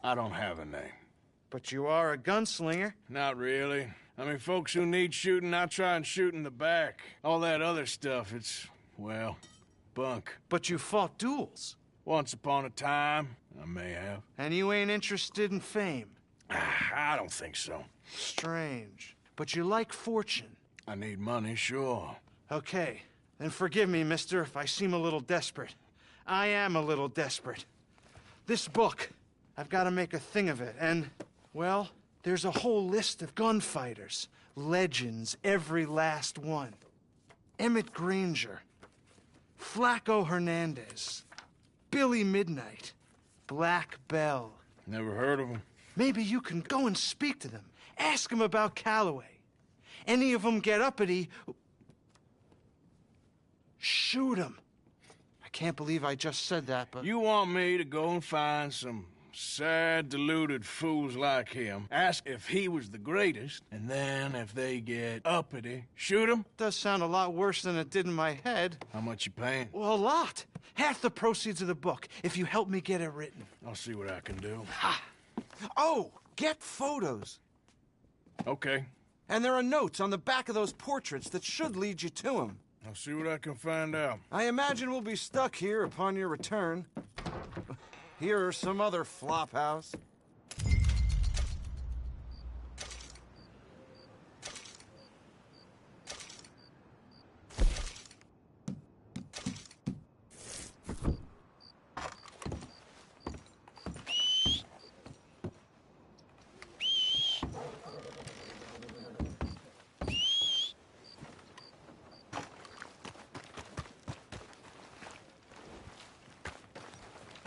I don't have a name. But you are a gunslinger. Not really. I mean, folks who need shooting, I try and shoot in the back. All that other stuff, it's, well, bunk. But you fought duels. Once upon a time, I may have. And you ain't interested in fame. I don't think so. Strange. But you like fortune. I need money, sure. Okay. Then forgive me, mister, if I seem a little desperate. I am a little desperate. This book, I've got to make a thing of it, and, well, There's a whole list of gunfighters. Legends, every last one. Emmett Granger, Flaco Hernandez, Billy Midnight, Black Bell. Never heard of him. Maybe you can go and speak to them. Ask them about Calloway. Any of them get uppity, shoot them. I can't believe I just said that, but... You want me to go and find some sad, deluded fools like him, ask if he was the greatest, and then if they get uppity, shoot him? Does sound a lot worse than it did in my head. How much you paying? Well, a lot. Half the proceeds of the book, if you help me get it written. I'll see what I can do. Ha! Oh, get photos. Okay. And there are notes on the back of those portraits that should lead you to him. I'll see what I can find out. I imagine we'll be stuck here upon your return. Here or some other flop house.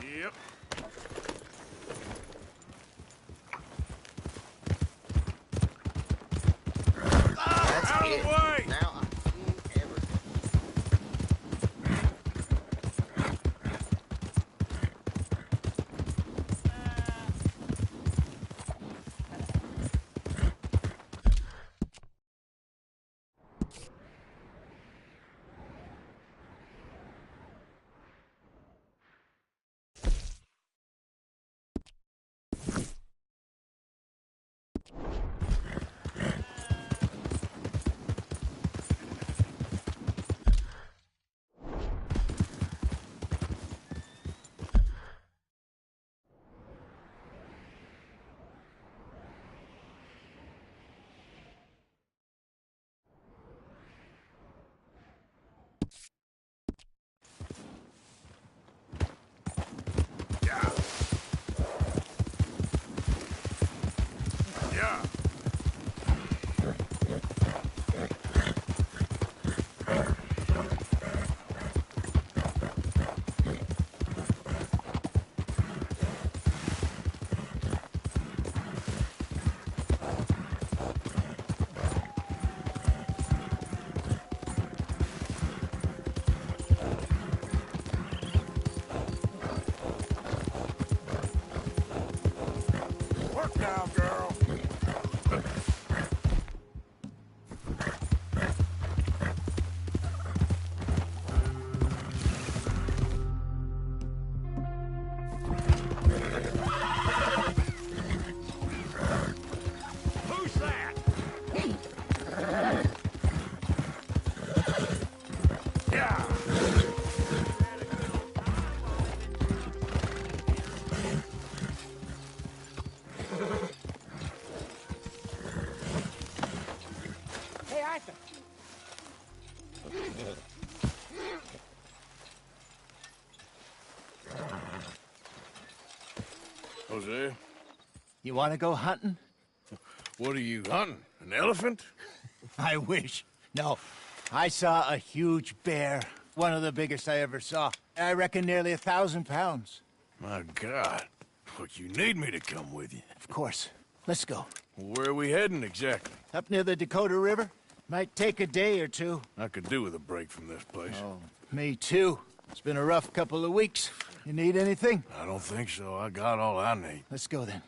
Yep. That's out it. of the way! Now I can't ever... Yeah. Work now, girl. Who's that? Yeah. Hey, Arthur. Jose, You want to go hunting? what are you hunting? An elephant? I wish. No. I saw a huge bear. One of the biggest I ever saw. I reckon nearly 1,000 pounds. My God. Look, you need me to come with you. Of course. Let's go. Where are we heading exactly? Up near the Dakota River. Might take a day or two. I could do with a break from this place. Oh, me too. It's been a rough couple of weeks. You need anything? I don't think so. I got all I need. Let's go then.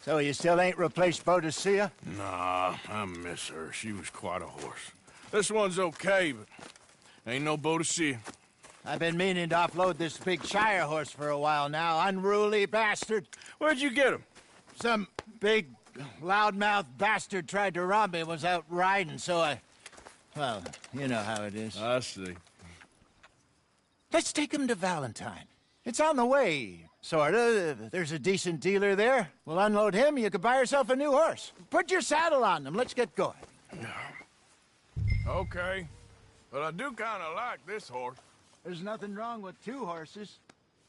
So you still ain't replaced Boadicea? Nah, I miss her. She was quite a horse. This one's okay, but ain't no Boadicea. I've been meaning to offload this big Shire horse for a while now. Unruly bastard. Where'd you get him? Some big, loudmouth bastard tried to rob me and was out riding, so I... Well, you know how it is. I see. Let's take him to Valentine. It's on the way, sorta. There's a decent dealer there. We'll unload him, you could buy yourself a new horse. Put your saddle on them, let's get going. Okay. But I do kind of like this horse. There's nothing wrong with two horses.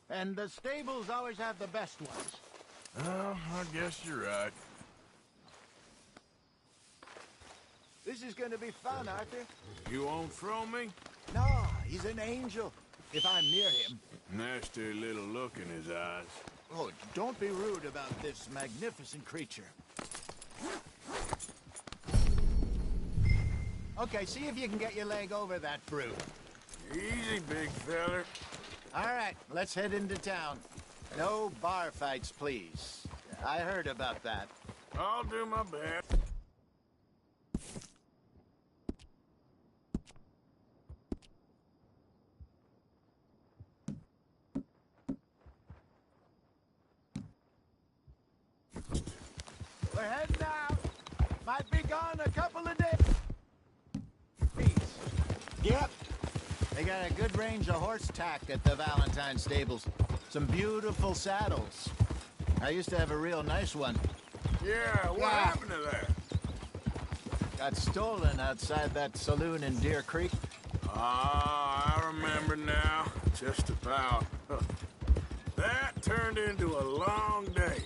And the stables always have the best ones. Oh, I guess you're right. This is gonna be fun, Arthur. You won't throw me? No, he's an angel. If I'm near him. Nasty little look in his eyes. Oh, don't be rude about this magnificent creature. Okay, see if you can get your leg over that brute. Easy, big feller. All right, let's head into town. No bar fights, please. I heard about that. I'll do my best. We're heading out. Might be gone a couple of days. Yep. They got a good range of horse tack at the Valentine stables. Some beautiful saddles. I used to have a real nice one. Yeah, what happened to that? Got stolen outside that saloon in Deer Creek. Ah, I remember now. Just about. That turned into a long day.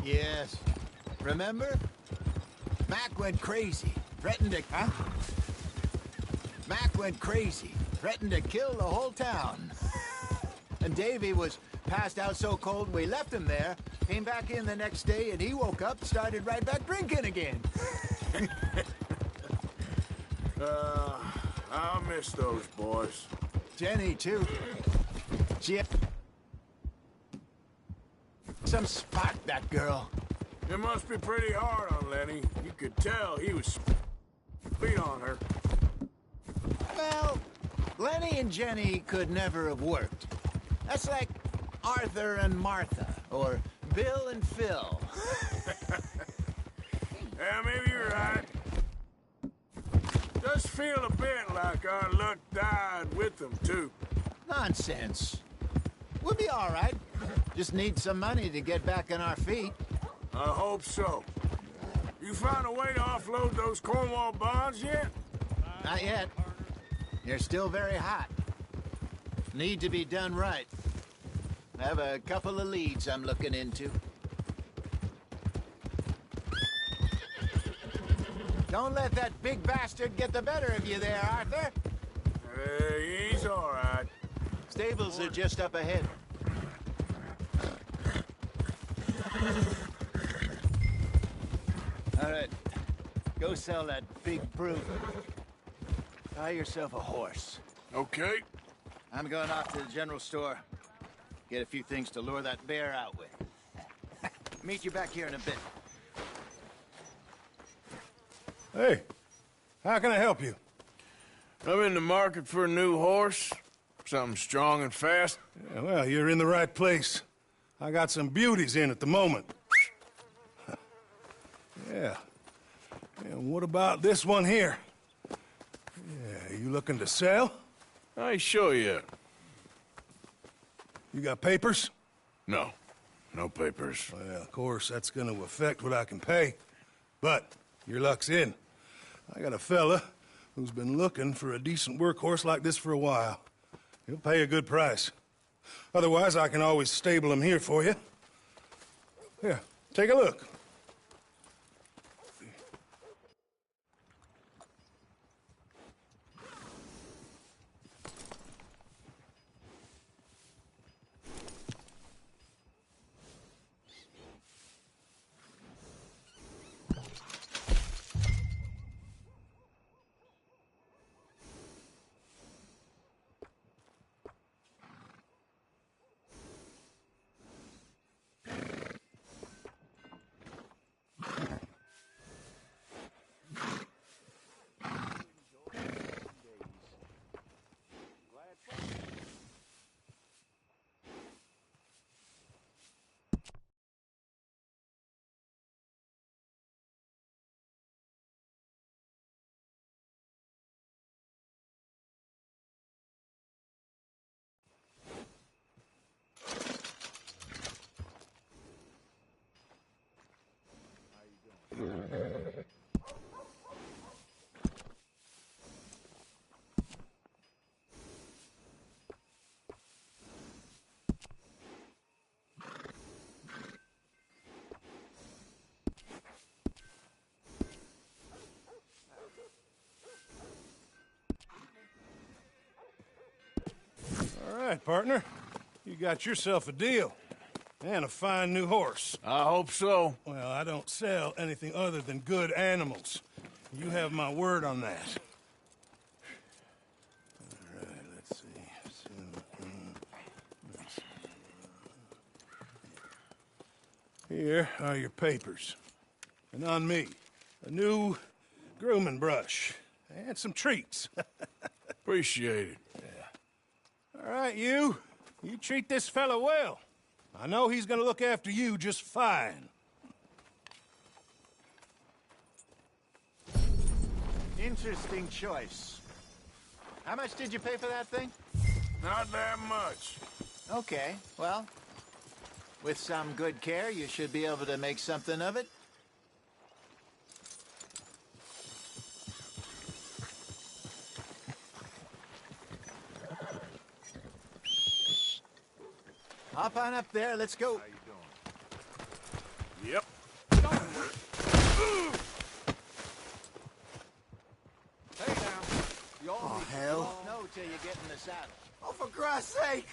Yes. Remember? Mac went crazy. Threatened to... Huh? Mac went crazy. Threatened to kill the whole town. And Davy was passed out so cold we left him there. Came back in the next day and he woke up, started right back drinking again. I'll miss those boys. Jenny, too. She had some spark, that girl. It must be pretty hard on Lenny. You could tell he was sweet on her. Well, Lenny and Jenny could never have worked. That's like Arthur and Martha, or Bill and Phil. Yeah, maybe you're right. Does feel a bit like our luck died with them, too. Nonsense. We'll be all right. Just need some money to get back on our feet. I hope so. You found a way to offload those Cornwall bonds yet? Not yet. They're still very hot. Need to be done right. I have a couple of leads I'm looking into. Don't let that big bastard get the better of you there, Arthur. He's all right. Stables are just up ahead. All right. Go sell that big brute. Buy yourself a horse. Okay. I'm going off to the general store. Get a few things to lure that bear out with. Meet you back here in a bit. Hey, how can I help you? I'm in the market for a new horse. Something strong and fast. Yeah, well, you're in the right place. I got some beauties in at the moment. Yeah. And what about this one here? Yeah, you looking to sell? I show you. You got papers? No. No papers. Well, of course, that's gonna affect what I can pay. But your luck's in. I got a fella who's been looking for a decent workhorse like this for a while. He'll pay a good price. Otherwise, I can always stable him here for you. Here, take a look. right, partner. You got yourself a deal. And a fine new horse. I hope so. Well, I don't sell anything other than good animals. You have my word on that. All right, let's see. Here are your papers. And on me, a new grooming brush. And some treats. Appreciate it. Yeah. All right, you. You treat this fella well. I know he's gonna look after you just fine. Interesting choice. How much did you pay for that thing? Not that much. Okay, well, with some good care, you should be able to make something of it. Hop on up there, let's go. How you doing? Yep. Hey now. You Oh, hell. won't know till you get in the saddle. Oh, for Christ's sake!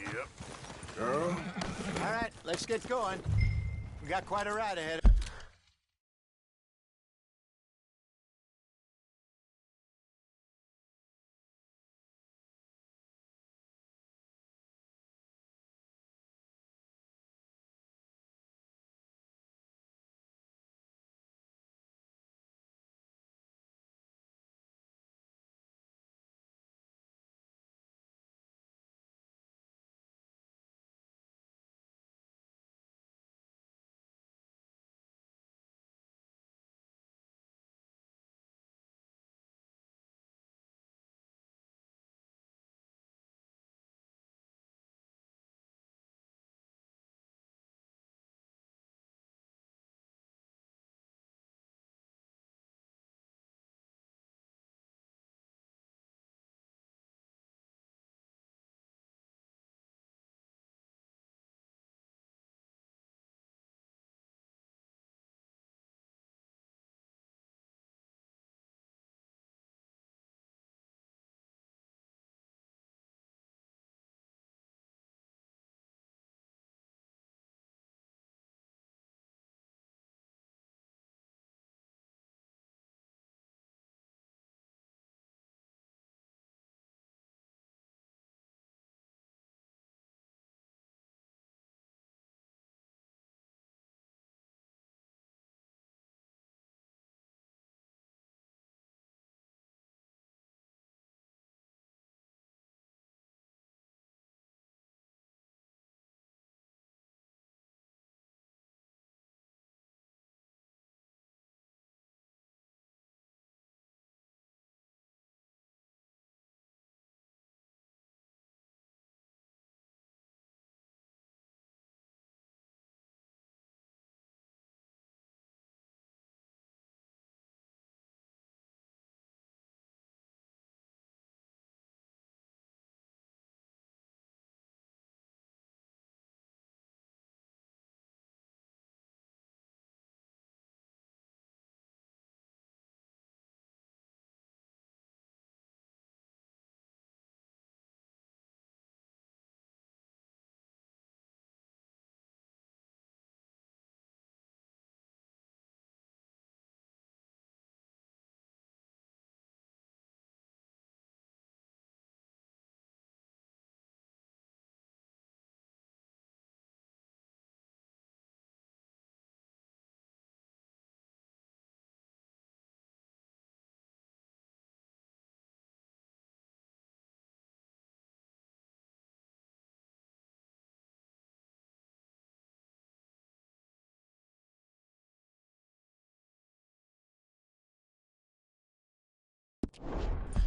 Yep. Girl? All right, let's get going. We got quite a ride ahead.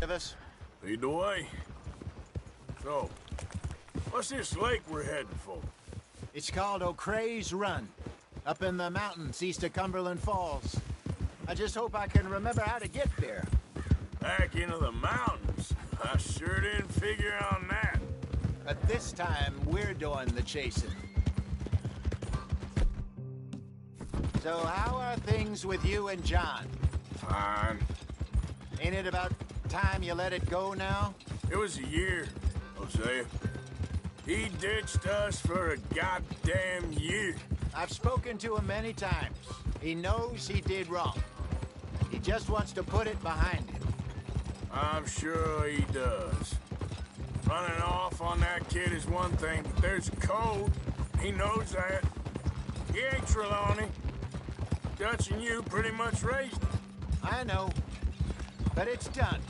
Of us. Lead the way. So, what's this lake we're heading for? It's called O'Creagh's Run, up in the mountains east of Cumberland Falls. I just hope I can remember how to get there. Back into the mountains? I sure didn't figure on that. But this time, we're doing the chasing. So how are things with you and John? Fine. Ain't it about time you let it go now? It was a year, Hosea. He ditched us for a goddamn year. I've spoken to him many times. He knows he did wrong. He just wants to put it behind him. I'm sure he does. Running off on that kid is one thing, but there's a code. He knows that. He ain't Trelawney. Dutch and you pretty much raised him. I know. But it's done.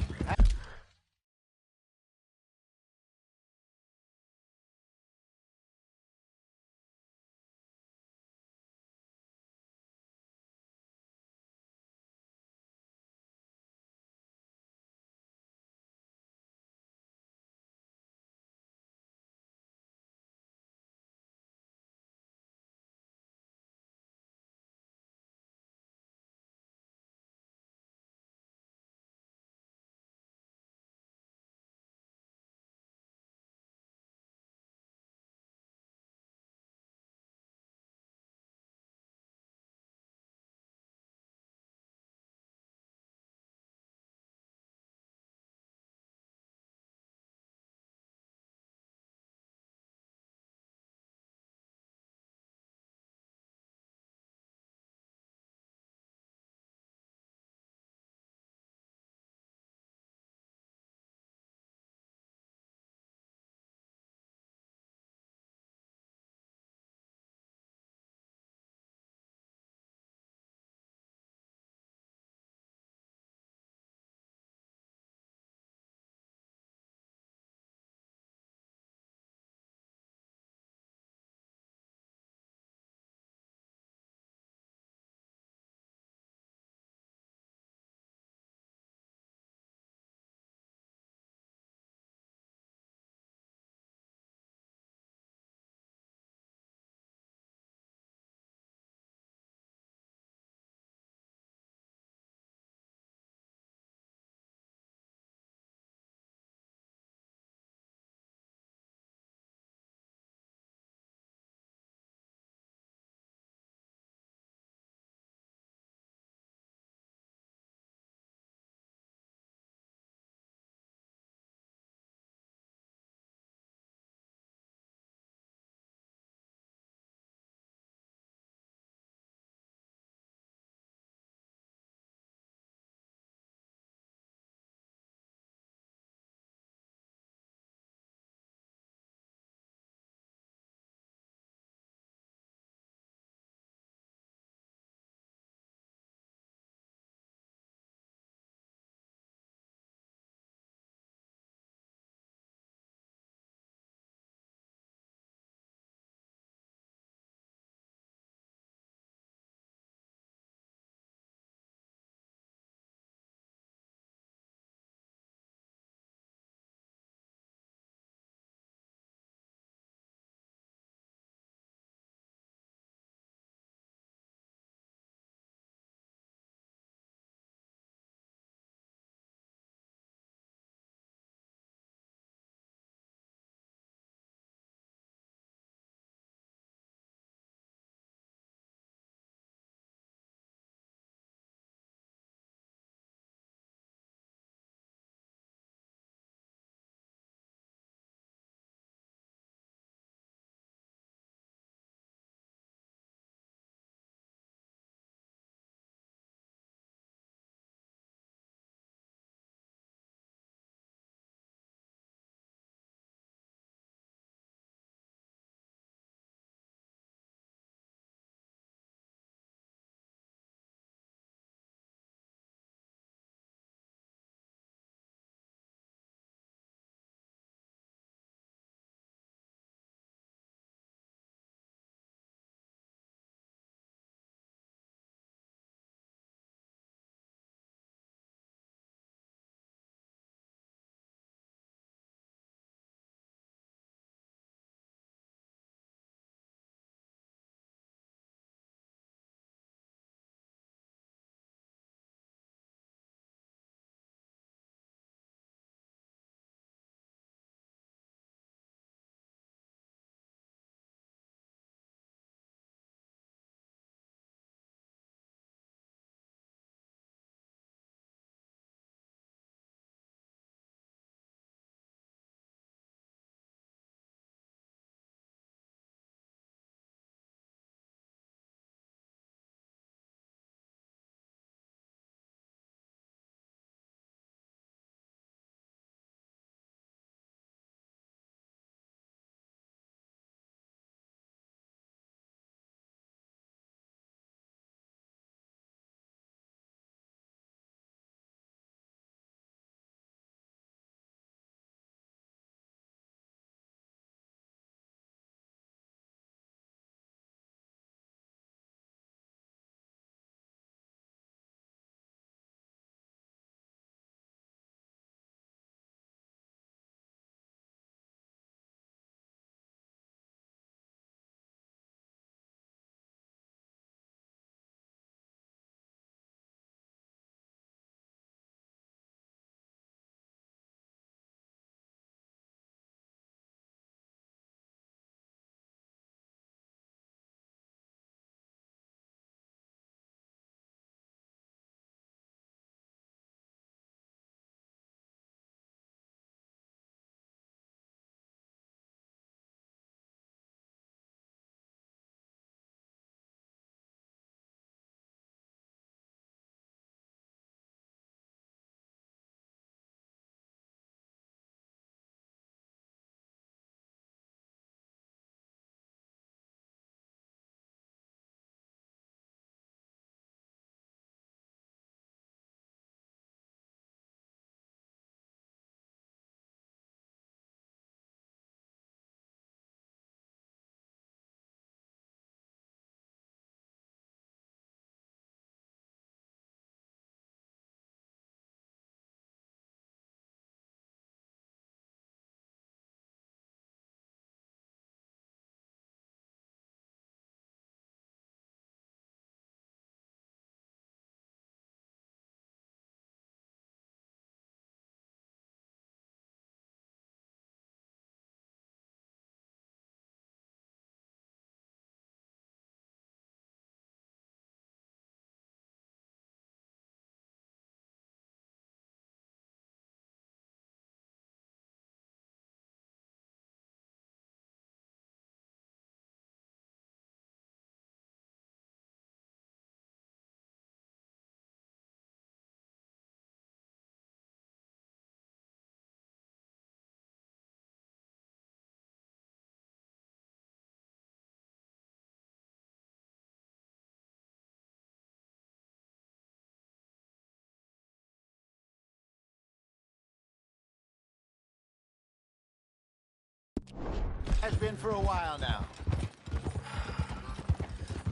Has been for a while now.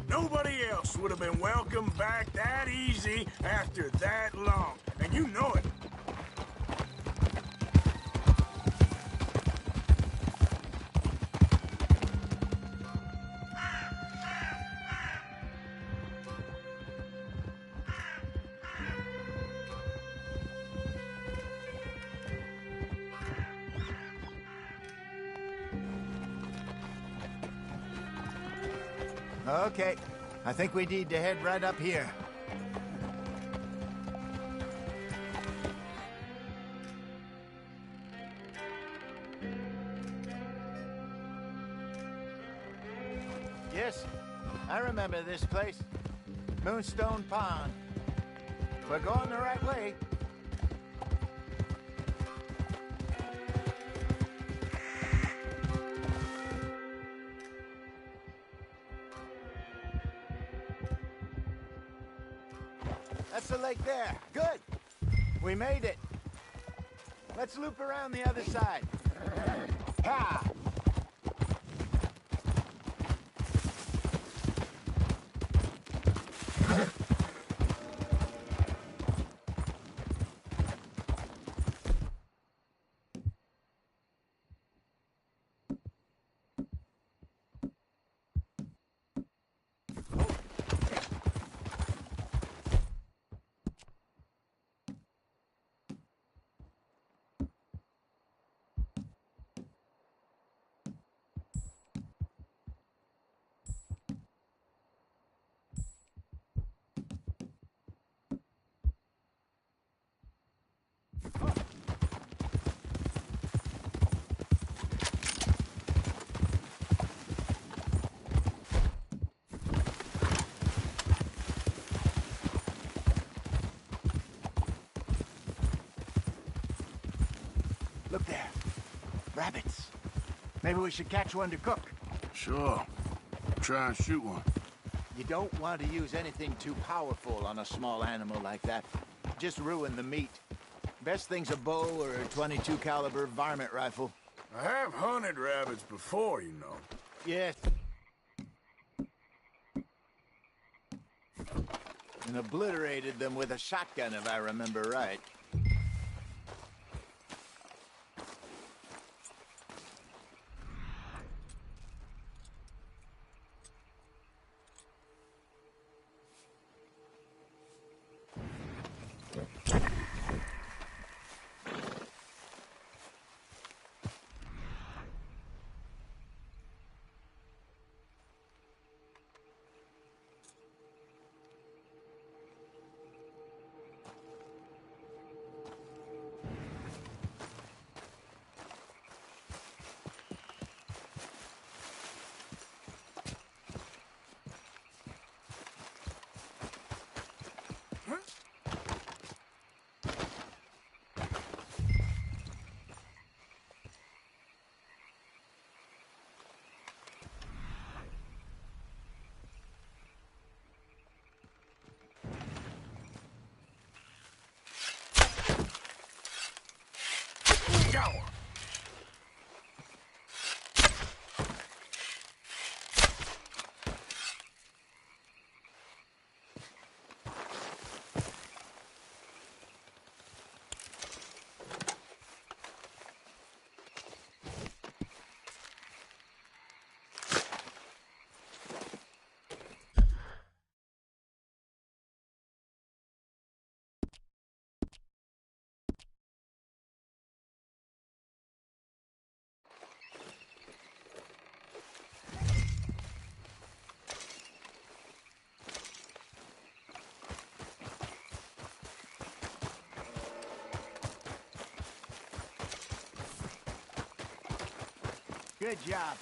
Nobody else would have been welcomed back that easy after that long. And you know it. Okay, I think we need to head right up here. Yes, I remember this place. Moonstone Pond. We're going the right way. That's the lake there. Good. We made it. Let's loop around the other side. Ha! Look there. Rabbits. Maybe we should catch one to cook. Sure. Try and shoot one. You don't want to use anything too powerful on a small animal like that. Just ruin the meat. Best thing's a bow or a .22 caliber varmint rifle. I have hunted rabbits before, you know. Yes. And obliterated them with a shotgun, if I remember right. Good job.